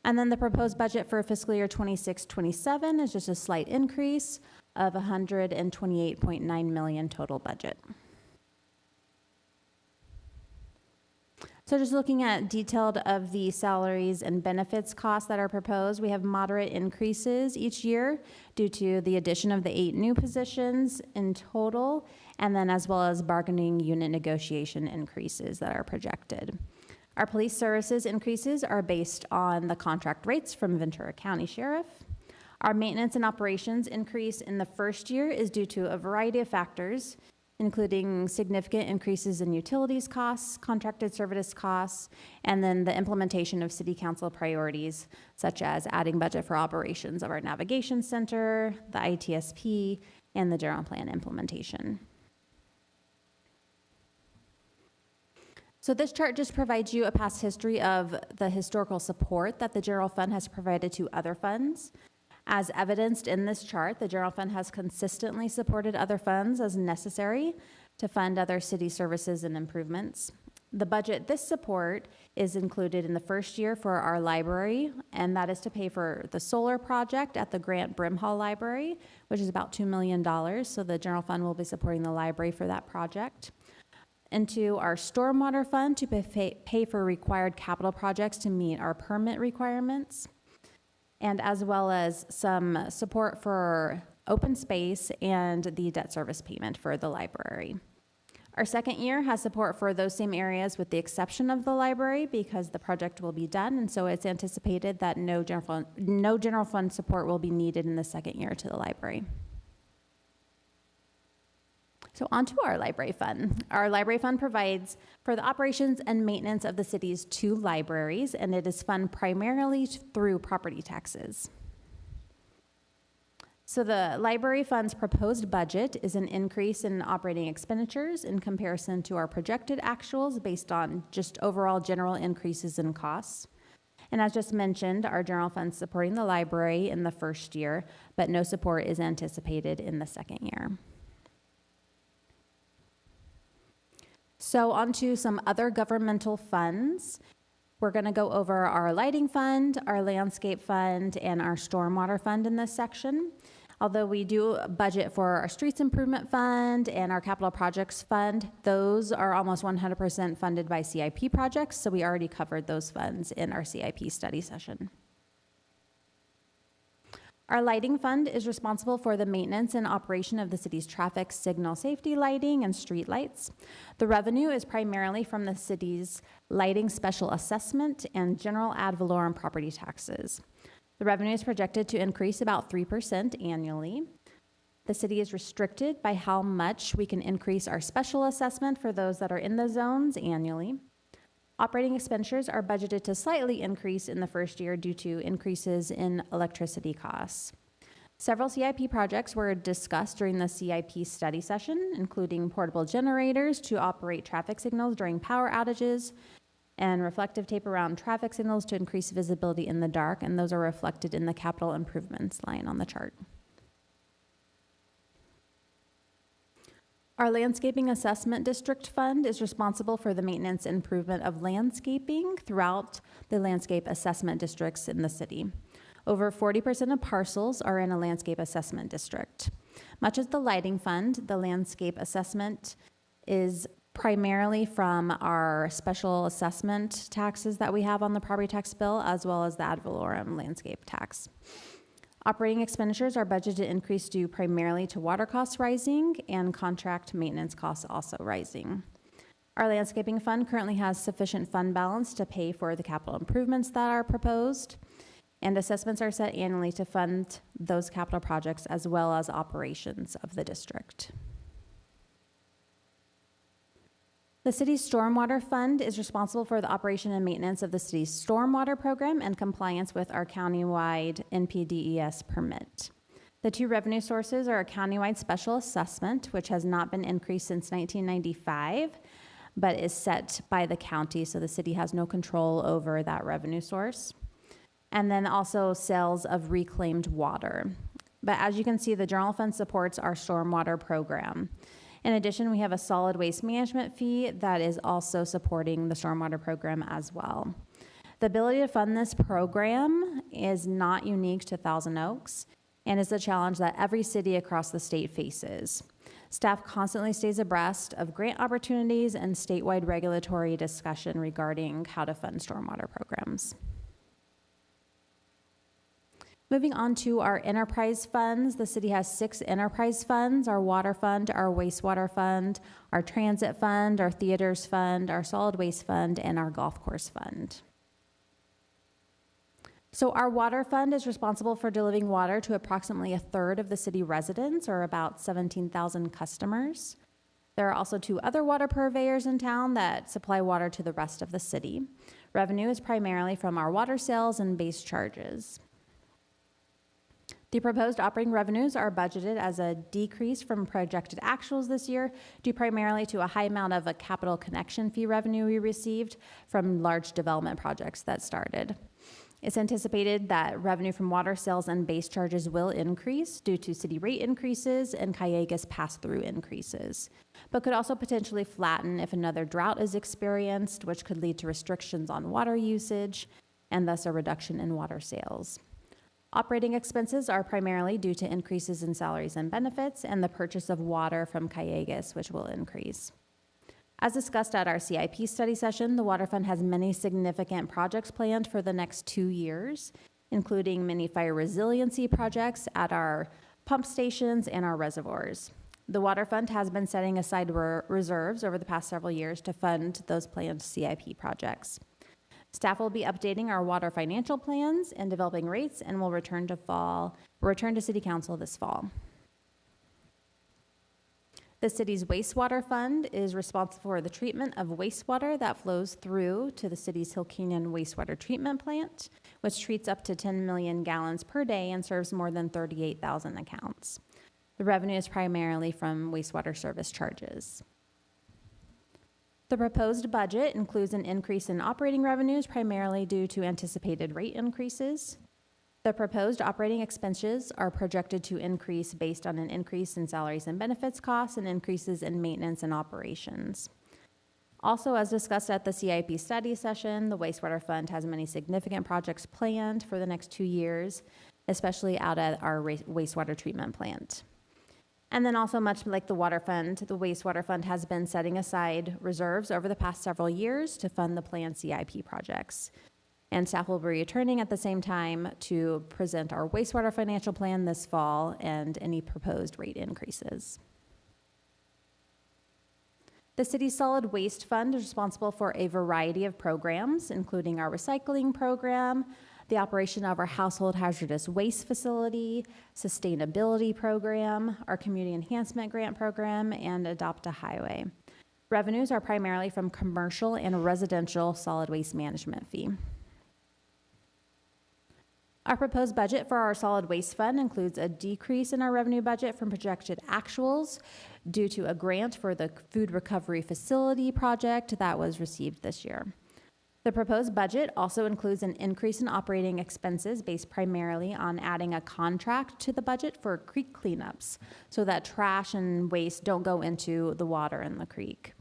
S14: And then the proposed budget for fiscal year 26-27 is just a slight increase of $128.9 million total budget. So just looking at detailed of the salaries and benefits costs that are proposed, we have moderate increases each year due to the addition of the 8 new positions in total, and then as well as bargaining unit negotiation increases that are projected. Our police services increases are based on the contract rates from Ventura County Sheriff. Our maintenance and operations increase in the first year is due to a variety of factors, including significant increases in utilities costs, contracted service costs, and then the implementation of city council priorities, such as adding budget for operations of our navigation center, the ITSP, and the general plan implementation. So this chart just provides you a past history of the historical support that the general fund has provided to other funds. As evidenced in this chart, the general fund has consistently supported other funds as necessary to fund other city services and improvements. The budget this support is included in the first year for our library, and that is to pay for the solar project at the Grant Brimhall Library, which is about $2 million. So the general fund will be supporting the library for that project. Into our stormwater fund to pay for required capital projects to meet our permit requirements, and as well as some support for open space and the debt service payment for the library. Our second year has support for those same areas with the exception of the library because the project will be done, and so it's anticipated that no general fund support will be needed in the second year to the library. So on to our library fund. Our library fund provides for the operations and maintenance of the city's 2 libraries, and it is funded primarily through property taxes. So the library fund's proposed budget is an increase in operating expenditures in comparison to our projected actuals based on just overall general increases in costs. And as just mentioned, our general fund is supporting the library in the first year, but no support is anticipated in the second year. So on to some other governmental funds. We're going to go over our lighting fund, our landscape fund, and our stormwater fund in this section. Although we do budget for our streets improvement fund and our capital projects fund, those are almost 100% funded by CIP projects, so we already covered those funds in our CIP study session. Our lighting fund is responsible for the maintenance and operation of the city's traffic signal safety lighting and street lights. The revenue is primarily from the city's lighting special assessment and general ad valorem property taxes. The revenue is projected to increase about 3% annually. The city is restricted by how much we can increase our special assessment for those that are in the zones annually. Operating expenditures are budgeted to slightly increase in the first year due to increases in electricity costs. Several CIP projects were discussed during the CIP study session, including portable generators to operate traffic signals during power outages and reflective tape around traffic signals to increase visibility in the dark, and those are reflected in the capital improvements line on the chart. Our Landscaping Assessment District Fund is responsible for the maintenance and improvement of landscaping throughout the landscape assessment districts in the city. Over 40% of parcels are in a landscape assessment district. Much as the lighting fund, the landscape assessment is primarily from our special assessment taxes that we have on the property tax bill, as well as the ad valorem landscape tax. Operating expenditures are budgeted to increase due primarily to water costs rising and contract maintenance costs also rising. Our landscaping fund currently has sufficient fund balance to pay for the capital improvements that are proposed, and assessments are set annually to fund those capital projects as well as operations of the district. The city's stormwater fund is responsible for the operation and maintenance of the city's stormwater program and compliance with our countywide NPDES permit. The 2 revenue sources are a countywide special assessment, which has not been increased since 1995, but is set by the county, so the city has no control over that revenue source. And then also sales of reclaimed water. But as you can see, the general fund supports our stormwater program. In addition, we have a solid waste management fee that is also supporting the stormwater program as well. The ability to fund this program is not unique to Thousand Oaks and is a challenge that every city across the state faces. Staff constantly stays abreast of grant opportunities and statewide regulatory discussion regarding how to fund stormwater programs. Moving on to our enterprise funds, the city has 6 enterprise funds: our water fund, our wastewater fund, our transit fund, our theaters fund, our solid waste fund, and our golf course fund. So our water fund is responsible for delivering water to approximately 1/3 of the city residents, or about 17,000 customers. There are also 2 other water purveyors in town that supply water to the rest of the city. Revenue is primarily from our water sales and base charges. The proposed operating revenues are budgeted as a decrease from projected actuals this year, due primarily to a high amount of a capital connection fee revenue we received from large development projects that started. It's anticipated that revenue from water sales and base charges will increase due to city rate increases and Callegas pass-through increases, but could also potentially flatten if another drought is experienced, which could lead to restrictions on water usage and thus a reduction in water sales. Operating expenses are primarily due to increases in salaries and benefits and the purchase of water from Callegas, which will increase. As discussed at our CIP study session, the Water Fund has many significant projects planned for the next 2 years, including many fire resiliency projects at our pump stations and our reservoirs. The Water Fund has been setting aside reserves over the past several years to fund those planned CIP projects. Staff will be updating our water financial plans and developing rates, and will return to City Council this fall. The city's wastewater fund is responsible for the treatment of wastewater that flows through to the city's Hill Canyon wastewater treatment plant, which treats up to 10 million gallons per day and serves more than 38,000 accounts. The revenue is primarily from wastewater service charges. The proposed budget includes an increase in operating revenues, primarily due to anticipated rate increases. The proposed operating expenses are projected to increase based on an increase in salaries and benefits costs and increases in maintenance and operations. Also, as discussed at the CIP study session, the wastewater fund has many significant projects planned for the next 2 years, especially out at our wastewater treatment plant. And then also, much like the water fund, the wastewater fund has been setting aside reserves over the past several years to fund the planned CIP projects. And staff will be returning at the same time to present our wastewater financial plan this fall and any proposed rate increases. The city's solid waste fund is responsible for a variety of programs, including our recycling program, the operation of our household hazardous waste facility, sustainability program, our community enhancement grant program, and Adopt a Highway. Revenues are primarily from commercial and residential solid waste management fee. Our proposed budget for our solid waste fund includes a decrease in our revenue budget from projected actuals due to a grant for the food recovery facility project that was received this year. The proposed budget also includes an increase in operating expenses based primarily on adding a contract to the budget for creek cleanups so that trash and waste don't go into the water in the creek.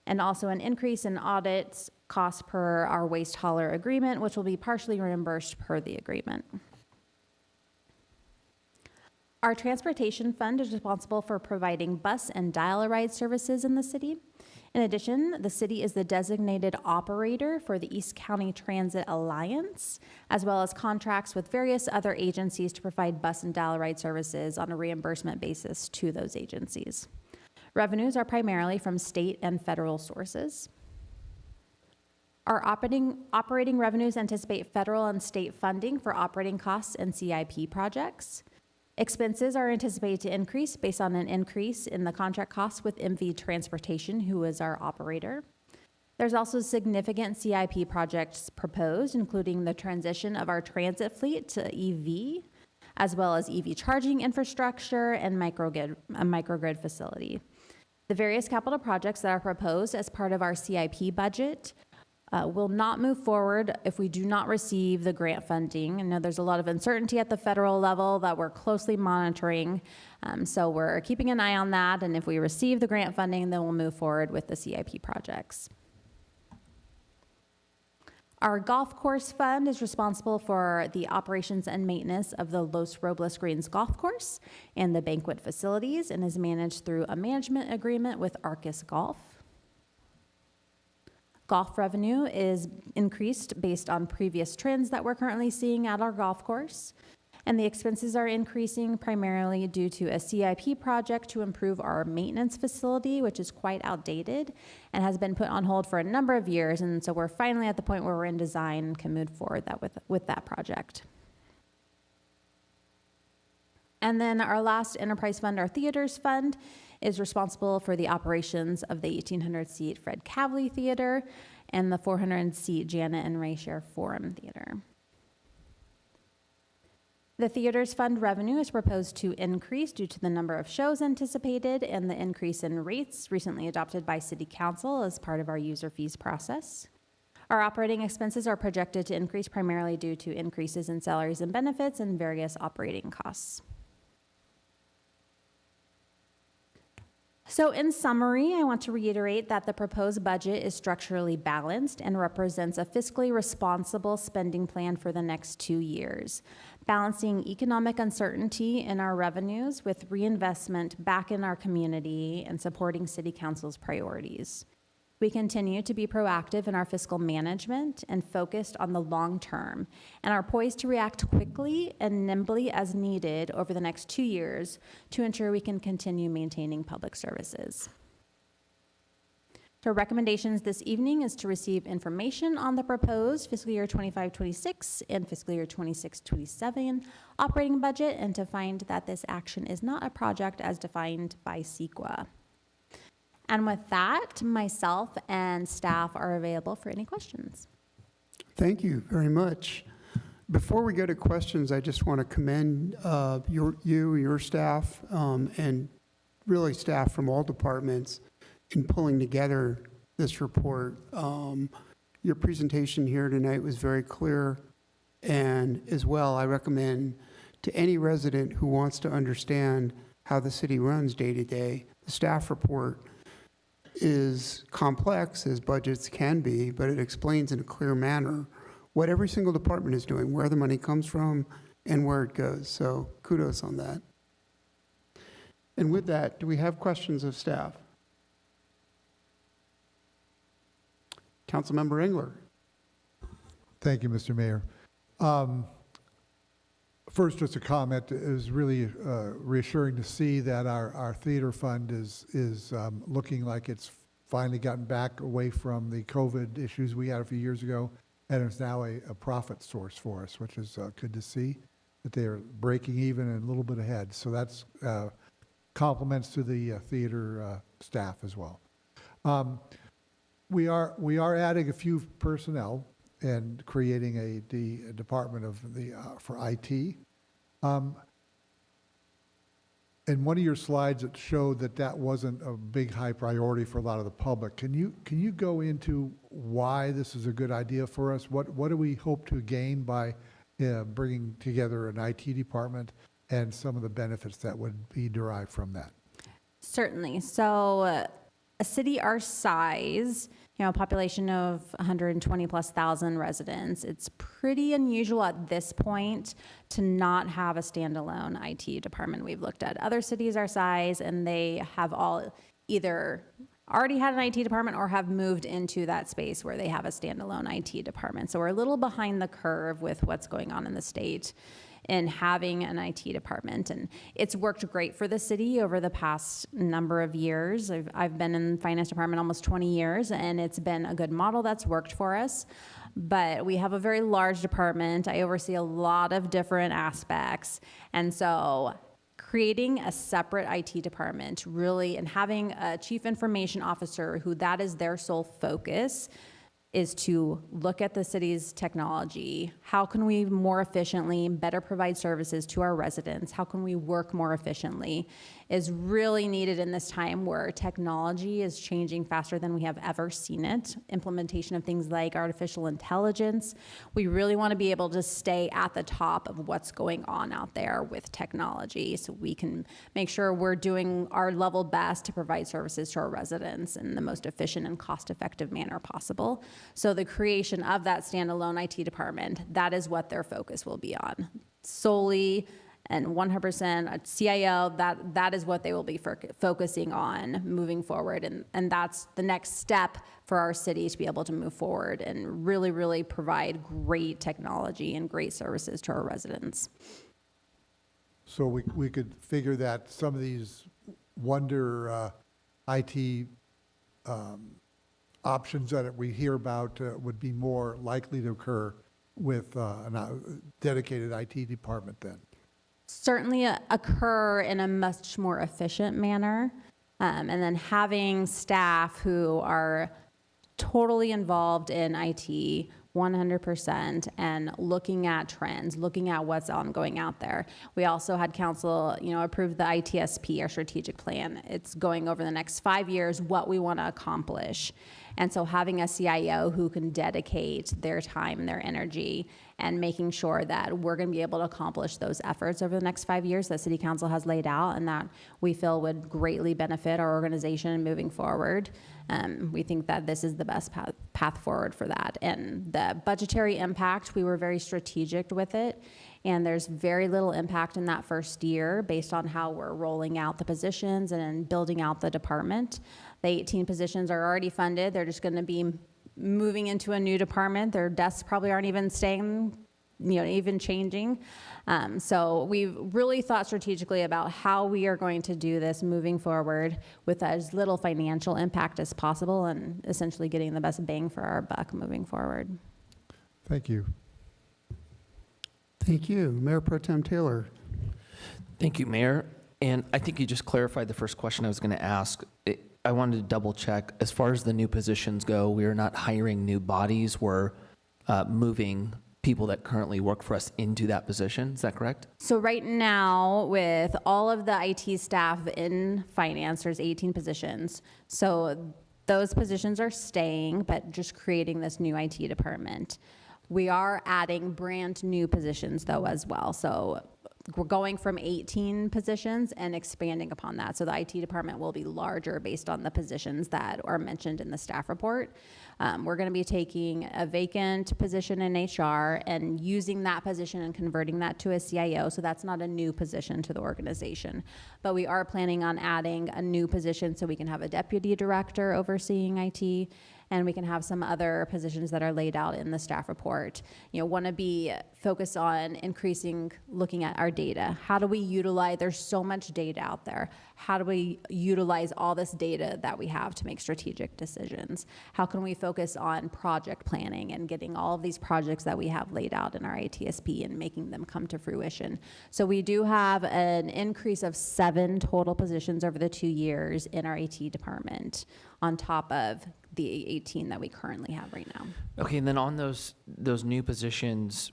S14: And also an increase in audits cost per our waste hauler agreement, which will be partially reimbursed per the agreement. Our transportation fund is responsible for providing bus and dial-a-ride services in the city. In addition, the city is the designated operator for the East County Transit Alliance, as well as contracts with various other agencies to provide bus and dial-a-ride services on a reimbursement basis to those agencies. Revenues are primarily from state and federal sources. Our operating revenues anticipate federal and state funding for operating costs and CIP projects. Expenses are anticipated to increase based on an increase in the contract costs with MV Transportation, who is our operator. There's also significant CIP projects proposed, including the transition of our transit fleet to EV, as well as EV charging infrastructure and a microgrid facility. The various capital projects that are proposed as part of our CIP budget will not move forward if we do not receive the grant funding. I know there's a lot of uncertainty at the federal level that we're closely monitoring, so we're keeping an eye on that, and if we receive the grant funding, then we'll move forward with the CIP projects. Our golf course fund is responsible for the operations and maintenance of the Los Robles Greens Golf Course and the banquet facilities, and is managed through a management agreement with Arcus Golf. Golf revenue is increased based on previous trends that we're currently seeing at our golf course. And the expenses are increasing primarily due to a CIP project to improve our maintenance facility, which is quite outdated and has been put on hold for a number of years. And so we're finally at the point where we're in design and can move forward with that project. And then our last enterprise fund, our theaters fund, is responsible for the operations of the 1,800-seat Fred Cavley Theater and the 400-seat Janet and Ray Scher Forum Theater. The theaters fund revenue is proposed to increase due to the number of shows anticipated and the increase in rates recently adopted by City Council as part of our user fees process. Our operating expenses are projected to increase primarily due to increases in salaries and benefits and various operating costs. So in summary, I want to reiterate that the proposed budget is structurally balanced and represents a fiscally responsible spending plan for the next 2 years, balancing economic uncertainty in our revenues with reinvestment back in our community and supporting City Council's priorities. We continue to be proactive in our fiscal management and focused on the long term, and are poised to react quickly and nimbly as needed over the next 2 years to ensure we can continue maintaining public services. So recommendations this evening is to receive information on the proposed fiscal year 25-26 and fiscal year 26-27 operating budget, and to find that this action is not a project as defined by CEQA. And with that, myself and staff are available for any questions.
S1: Thank you very much. Before we go to questions, I just want to commend your staff, and really staff from all departments in pulling together this report. Your presentation here tonight was very clear, and as well, I recommend to any resident who wants to understand how the city runs day to day, the staff report is complex as budgets can be, but it explains in a clear manner what every single department is doing, where the money comes from, and where it goes. So kudos on that. And with that, do we have questions of staff? Councilmember Engler.
S12: Thank you, Mr. Mayor. First, just a comment. It is really reassuring to see that our theater fund is looking like it's finally gotten back away from the COVID issues we had a few years ago, and it's now a profit source for us, which is good to see that they are breaking even and a little bit ahead. So that's compliments to the theater staff as well. We are adding a few personnel and creating a department of for IT. In one of your slides, it showed that wasn't a big high priority for a lot of the public. Can you go into why this is a good idea for us? What do we hope to gain by bringing together an IT department, and some of the benefits that would be derived from that?
S14: Certainly. So a city our size, a population of 120,000+ residents, it's pretty unusual at this point to not have a standalone IT department. We've looked at other cities our size, and they have all either already had an IT department or have moved into that space where they have a standalone IT department. So we're a little behind the curve with what's going on in the state in having an IT department. And it's worked great for the city over the past number of years. I've been in the finance department almost 20 years, and it's been a good model that's worked for us. But we have a very large department. I oversee a lot of different aspects. And so creating a separate IT department really, and having a chief information officer who that is their sole focus, is to look at the city's technology. How can we more efficiently better provide services to our residents? How can we work more efficiently? is really needed in this time where technology is changing faster than we have ever seen it. Implementation of things like artificial intelligence. We really want to be able to stay at the top of what's going on out there with technology so we can make sure we're doing our level best to provide services to our residents in the most efficient and cost-effective manner possible. So the creation of that standalone IT department, that is what their focus will be on. Solely and 100% a CIO, that is what they will be focusing on moving forward. And that's the next step for our city to be able to move forward and really, really provide great technology and great services to our residents.
S12: So we could figure that some of these wonder IT options that we hear about would be more likely to occur with a dedicated IT department then.
S14: Certainly occur in a much more efficient manner. And then having staff who are totally involved in IT 100% and looking at trends, looking at what's ongoing out there. We also had council, approve the ITSP, our strategic plan. It's going over the next 5 years, what we want to accomplish. And so having a CIO who can dedicate their time, their energy, and making sure that we're going to be able to accomplish those efforts over the next 5 years that City Council has laid out and that we feel would greatly benefit our organization moving forward. We think that this is the best path forward for that. And the budgetary impact, we were very strategic with it. And there's very little impact in that first year based on how we're rolling out the positions and building out the department. The 18 positions are already funded. They're just going to be moving into a new department. Their desks probably aren't even staying, even changing. So we've really thought strategically about how we are going to do this moving forward with as little financial impact as possible and essentially getting the best bang for our buck moving forward.
S12: Thank you.
S1: Thank you. Mayor Pro Tem Taylor.
S15: Thank you, Mayor. And I think you just clarified the first question I was going to ask. I wanted to double check. As far as the new positions go, we are not hiring new bodies. We're moving people that currently work for us into that position. Is that correct?
S14: So right now, with all of the IT staff in finance, there's 18 positions. So those positions are staying, but just creating this new IT department. We are adding brand new positions, though, as well. So we're going from 18 positions and expanding upon that. So the IT department will be larger based on the positions that are mentioned in the staff report. We're going to be taking a vacant position in HR and using that position and converting that to a CIO. So that's not a new position to the organization. But we are planning on adding a new position so we can have a deputy director overseeing IT. And we can have some other positions that are laid out in the staff report. Want to be focused on increasing, looking at our data. How do we utilize, there's so much data out there. How do we utilize all this data that we have to make strategic decisions? How can we focus on project planning and getting all of these projects that we have laid out in our ITSP and making them come to fruition? So we do have an increase of 7 total positions over the 2 years in our IT department on top of the 18 that we currently have right now.
S15: Okay, and then on those new positions,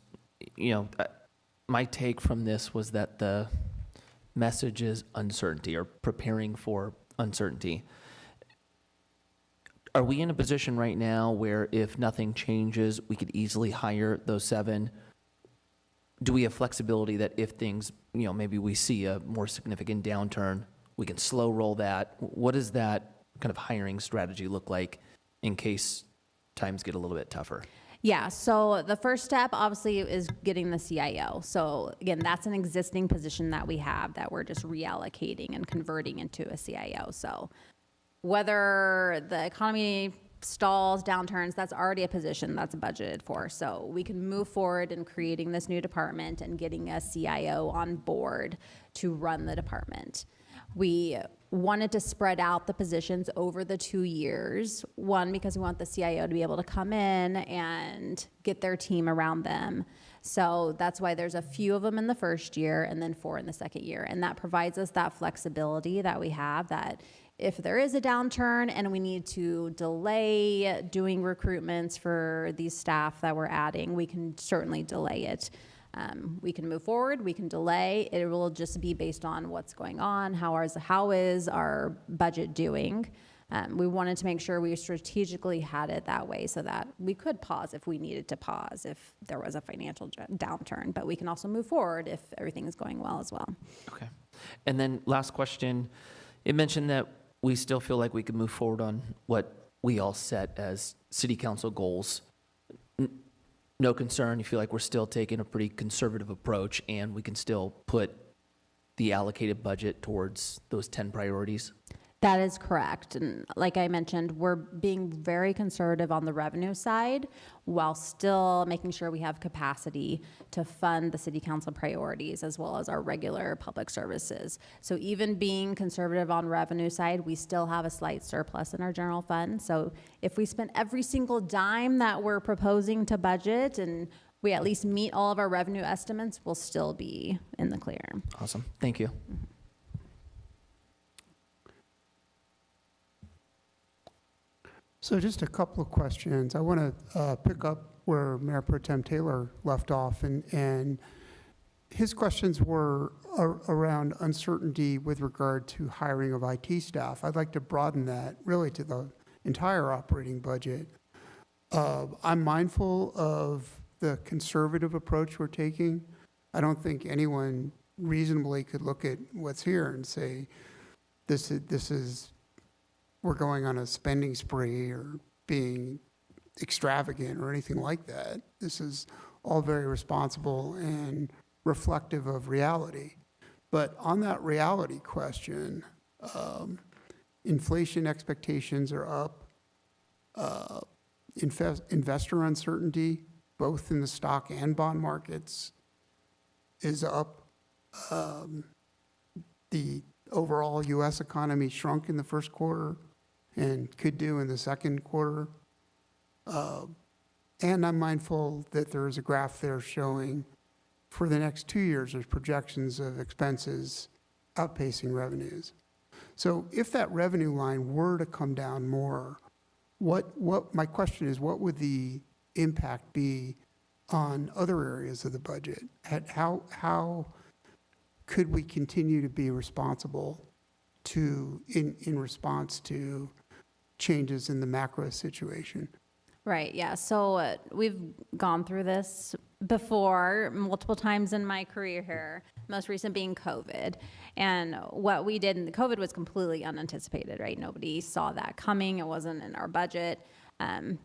S15: my take from this was that the message is uncertainty or preparing for uncertainty. Are we in a position right now where if nothing changes, we could easily hire those 7? Do we have flexibility that if things, maybe we see a more significant downturn, we can slow roll that? What does that kind of hiring strategy look like in case times get a little bit tougher?
S14: Yeah, so the first step obviously is getting the CIO. So again, that's an existing position that we have that we're just reallocating and converting into a CIO. So whether the economy stalls, downturns, that's already a position that's budgeted for. So we can move forward in creating this new department and getting a CIO on board to run the department. We wanted to spread out the positions over the 2 years. One, because we want the CIO to be able to come in and get their team around them. So that's why there's a few of them in the first year and then 4 in the second year. And that provides us that flexibility that we have, that if there is a downturn and we need to delay doing recruitments for these staff that we're adding, we can certainly delay it. We can move forward, we can delay. It will just be based on what's going on, how is our budget doing. We wanted to make sure we strategically had it that way so that we could pause if we needed to pause, if there was a financial downturn, but we can also move forward if everything is going well as well.
S15: Okay. And then last question, it mentioned that we still feel like we could move forward on what we all set as city council goals. No concern, you feel like we're still taking a pretty conservative approach and we can still put the allocated budget towards those 10 priorities?
S14: That is correct. And like I mentioned, we're being very conservative on the revenue side while still making sure we have capacity to fund the city council priorities as well as our regular public services. So even being conservative on revenue side, we still have a slight surplus in our general fund. So if we spend every single dime that we're proposing to budget and we at least meet all of our revenue estimates, we'll still be in the clear.
S15: Awesome. Thank you.
S1: So just a couple of questions. I want to pick up where Mayor Pro Tem Taylor left off, and his questions were around uncertainty with regard to hiring of IT staff. I'd like to broaden that really to the entire operating budget. I'm mindful of the conservative approach we're taking. I don't think anyone reasonably could look at what's here and say, this is we're going on a spending spree or being extravagant or anything like that. This is all very responsible and reflective of reality. But on that reality question, inflation expectations are up. Investor uncertainty, both in the stock and bond markets, is up. The overall U.S. economy shrunk in the first quarter and could do in the second quarter. And I'm mindful that there is a graph there showing for the next 2 years, there's projections of expenses outpacing revenues. So if that revenue line were to come down more, my question is, what would the impact be on other areas of the budget? How could we continue to be responsible in response to changes in the macro situation?
S14: Right, yeah. So we've gone through this before multiple times in my career here, most recent being COVID. And what we did in the COVID was completely unanticipated, right? Nobody saw that coming. It wasn't in our budget.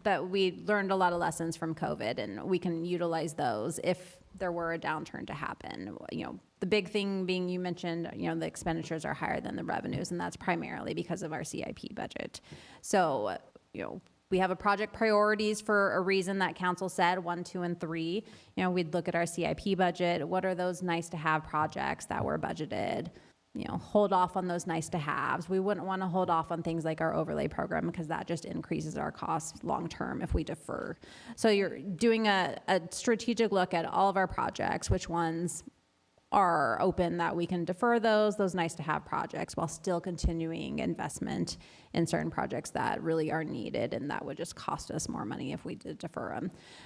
S14: But we learned a lot of lessons from COVID, and we can utilize those if there were a downturn to happen. You know, the big thing being, you mentioned, you know, the expenditures are higher than the revenues, and that's primarily because of our CIP budget. So, you know, we have a project priorities for a reason that council said 1, 2, and 3. You know, we'd look at our CIP budget. What are those nice to have projects that were budgeted? You know, hold off on those nice to haves. We wouldn't want to hold off on things like our overlay program because that just increases our costs long term if we defer. So you're doing a strategic look at all of our projects, which ones are open that we can defer those nice to have projects while still continuing investment in certain projects that really are needed and that would just cost us more money if we did defer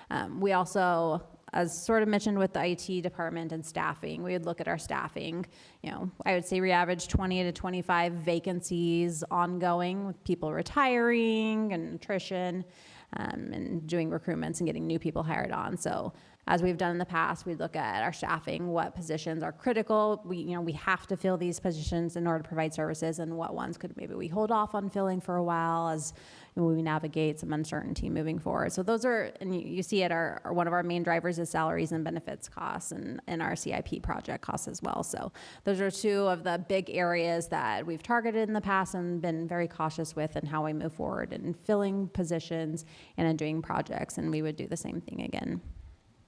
S14: them. We also, as sort of mentioned with the IT department and staffing, we would look at our staffing. You know, I would say we average 20 to 25 vacancies ongoing with people retiring and attrition, and doing recruitments and getting new people hired on. So as we've done in the past, we look at our staffing, what positions are critical. We have to fill these positions in order to provide services, and what ones could maybe we hold off on filling for a while as we navigate some uncertainty moving forward. So those are, and you see it, one of our main drivers is salaries and benefits costs and our CIP project costs as well. So those are two of the big areas that we've targeted in the past and been very cautious with in how we move forward in filling positions and in doing projects, and we would do the same thing again.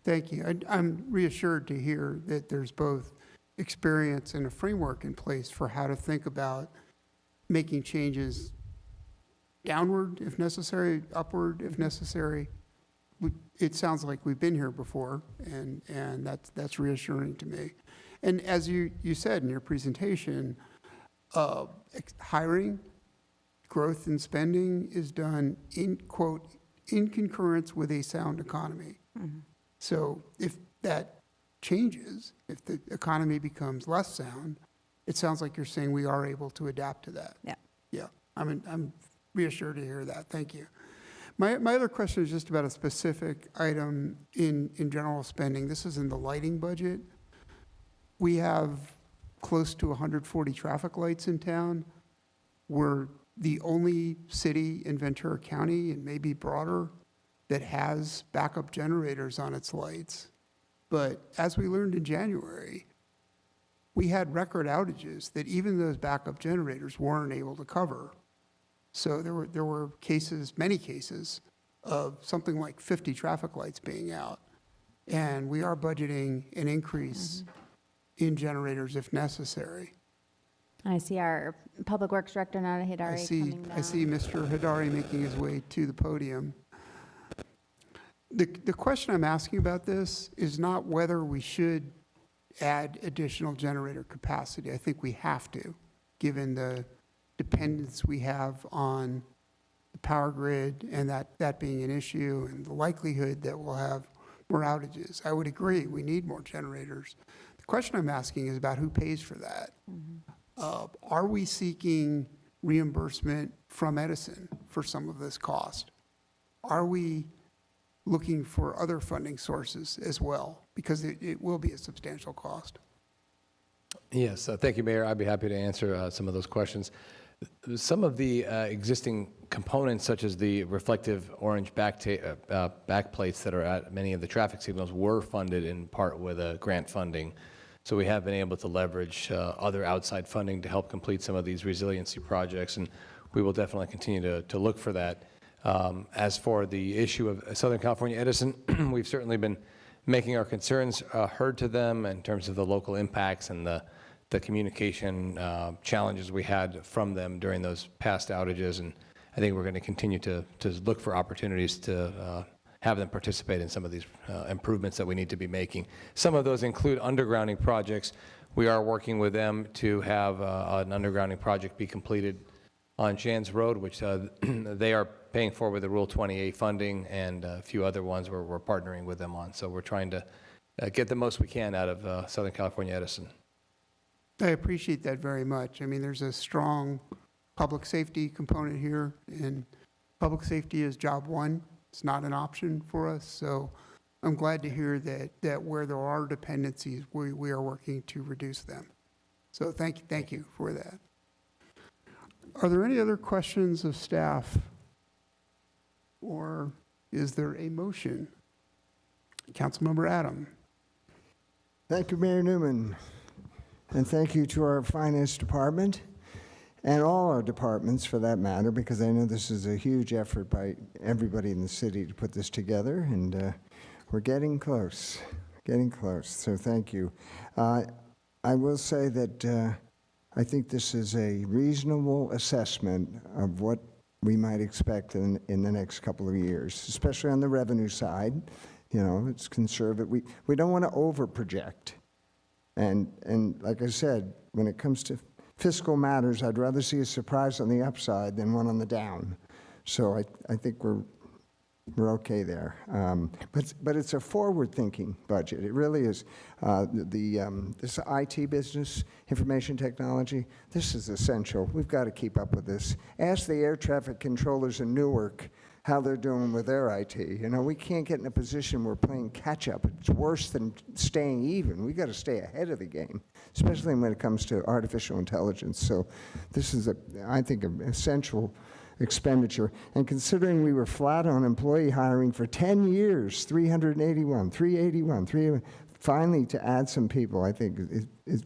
S1: Thank you. I'm reassured to hear that there's both experience and a framework in place for how to think about making changes downward if necessary, upward if necessary. It sounds like we've been here before, and that's reassuring to me. And as you said in your presentation, hiring, growth in spending is done in, quote, in concurrence with a sound economy. Mm-hmm. So if that changes, if the economy becomes less sound, it sounds like you're saying we are able to adapt to that.
S2: Yeah.
S1: Yeah, I'm reassured to hear that. Thank you. My other question is just about a specific item in general spending. This is in the lighting budget. We have close to 140 traffic lights in town. We're the only city in Ventura County, and maybe broader, that has backup generators on its lights. But as we learned in January, we had record outages that even those backup generators weren't able to cover. So there were cases, many cases, of something like 50 traffic lights being out. And we are budgeting an increase in generators if necessary.
S14: I see our Public Works Director, Nada Hidari, coming down.
S1: I see Mr. Hidari making his way to the podium. The question I'm asking about this is not whether we should add additional generator capacity. I think we have to, given the dependence we have on the power grid and that being an issue and the likelihood that we'll have more outages. I would agree, we need more generators. The question I'm asking is about who pays for that. Are we seeking reimbursement from Edison for some of this cost? Are we looking for other funding sources as well? Because it will be a substantial cost.
S16: Yes, thank you, Mayor. I'd be happy to answer some of those questions. Some of the existing components, such as the reflective orange backplates that are at many of the traffic signals, were funded in part with grant funding. So we have been able to leverage other outside funding to help complete some of these resiliency projects, and we will definitely continue to look for that. As for the issue of Southern California Edison, we've certainly been making our concerns heard to them in terms of the local impacts and the communication challenges we had from them during those past outages. And I think we're going to continue to look for opportunities to have them participate in some of these improvements that we need to be making. Some of those include undergrounding projects. We are working with them to have an undergrounding project be completed on Shands Road, which they are paying for with the Rule 20A funding, and a few other ones we're partnering with them on. So we're trying to get the most we can out of Southern California Edison.
S1: I appreciate that very much. I mean, there's a strong public safety component here, and public safety is job one. It's not an option for us. So I'm glad to hear that where there are dependencies, we are working to reduce them. So thank you for that. Are there any other questions of staff? Or is there a motion? Councilmember Adam.
S17: Thank you, Mayor Newman. And thank you to our finance department and all our departments for that matter, because I know this is a huge effort by everybody in the city to put this together, and we're getting close, so thank you. I will say that I think this is a reasonable assessment of what we might expect in the next couple of years, especially on the revenue side. You know, it's conservative. We don't want to over-project. And like I said, when it comes to fiscal matters, I'd rather see a surprise on the upside than one on the down. So I think we're okay there. But it's a forward-thinking budget. It really is. This IT business, information technology, this is essential. We've got to keep up with this. Ask the air traffic controllers in Newark how they're doing with their IT. You know, we can't get in a position where we're playing catch-up. It's worse than staying even. We've got to stay ahead of the game, especially when it comes to artificial intelligence. So this is, I think, an essential expenditure. And considering we were flat on employee hiring for 10 years, 381, finally to add some people, I think is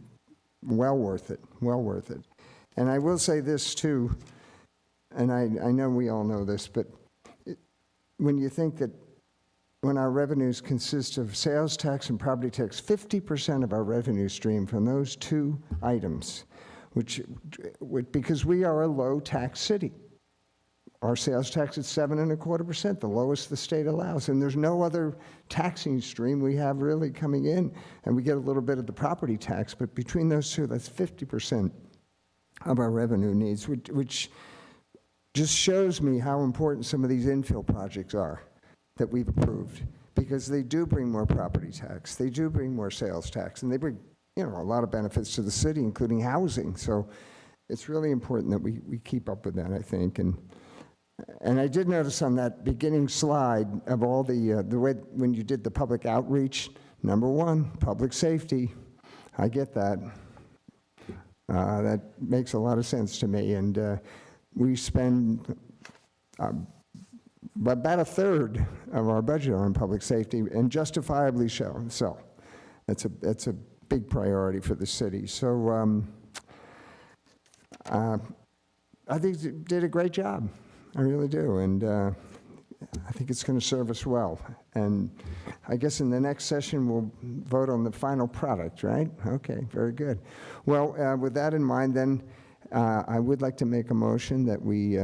S17: well worth it, And I will say this too, and I know we all know this, but when you think that when our revenues consist of sales tax and property tax, 50% of our revenue stream from those two items, which because we are a low tax city. Our sales tax is 7.25%, the lowest the state allows, and there's no other taxing stream we have really coming in, and we get a little bit of the property tax, but between those two, that's 50% of our revenue needs, which just shows me how important some of these infill projects are that we've approved, because they do bring more property tax, they do bring more sales tax, and they bring, a lot of benefits to the city, including housing. So it's really important that we keep up with that, I think. And I did notice on that beginning slide of all the way, when you did the public outreach, number one, public safety. I get that. That makes a lot of sense to me. And we spend about a third of our budget on public safety, and justifiably so. That's a big priority for the city. So I think they did a great job. I really do, and I think it's going to serve us well. And I guess in the next session, we'll vote on the final product, right? Okay, very good. Well, with that in mind, then, I would like to make a motion that we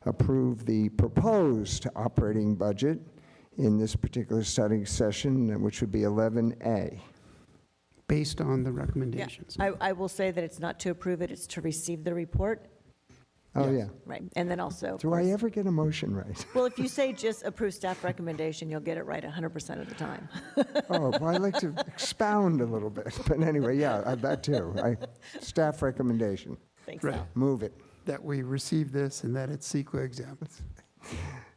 S17: approve the proposed operating budget in this particular study session, which would be 11A.
S1: Based on the recommendations.
S3: I will say that it's not to approve it, it's to receive the report.
S17: Oh, yeah.
S3: Right, and then also. of
S17: Do I
S3: course-
S17: ever get a motion right?
S3: Well, if you say just approve staff recommendation, you'll get it right 100% of the time.
S17: Oh, well, I like to expound a little bit, but anyway, yeah, that too. Staff recommendation,
S3: Thanks,
S1: Right.
S3: Al.
S17: move it.
S1: That we receive this and that it's CEQA exempt.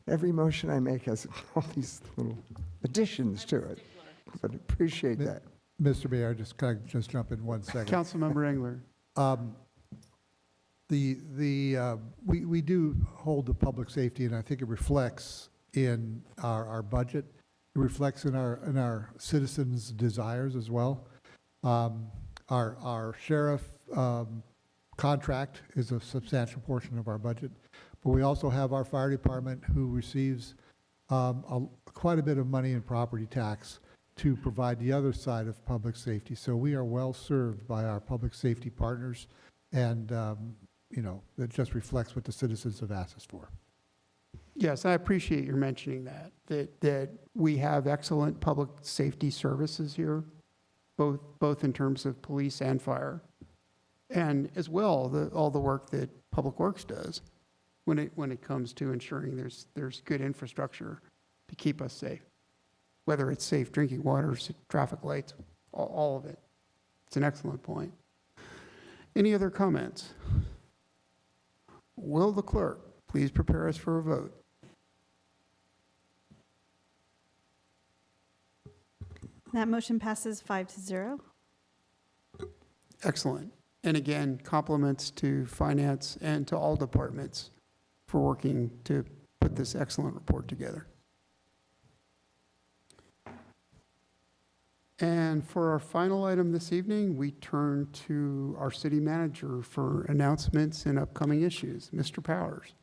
S17: Every motion I make has all these little additions to it, but appreciate that.
S12: Mr. Mayor, just jump in 1 second.
S1: Councilmember Engler.
S12: We do hold the public safety, and I think it reflects in our budget. It reflects in our citizens' desires as well. Our sheriff contract is a substantial portion of our budget, but we also have our fire department, who receives quite a bit of money in property tax to provide the other side of public safety. So we are well served by our public safety partners, and that just reflects what the citizens have asked us for.
S1: Yes, I appreciate your mentioning that we have excellent public safety services here, both in terms of police and fire, and as well, all the work that Public Works does when it comes to ensuring there's good infrastructure to keep us safe, whether it's safe drinking water, traffic lights, all of it. It's an excellent point. Any other comments? Will the clerk please prepare us for a vote?
S2: That motion passes 5-0.
S1: Excellent. And again, compliments to finance and to all departments for working to put this excellent report together. And for our final item this evening, we turn to our city manager for announcements and upcoming issues. Mr. Powers.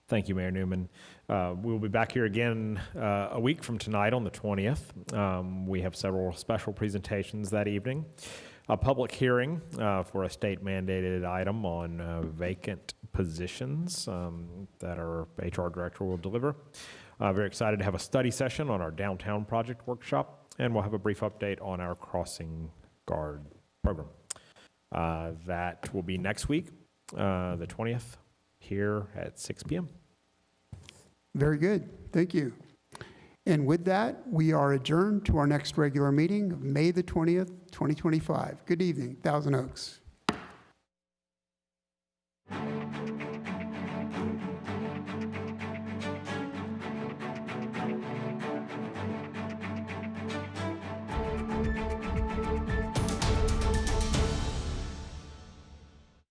S11: Thank you, Mayor Newman. We'll be back here again a week from tonight on the 20th. We have several special presentations that evening. A public hearing for a state-mandated item on vacant positions that our HR director will deliver. Very excited to have a study session on our downtown project workshop, and we'll have a brief update on our crossing guard program. That will be next week, the 20th, here at 6 p.m.
S1: Very good. Thank you. And with that, we are adjourned to our next regular meeting, May the 20th, 2025. Good evening, Thousand Oaks.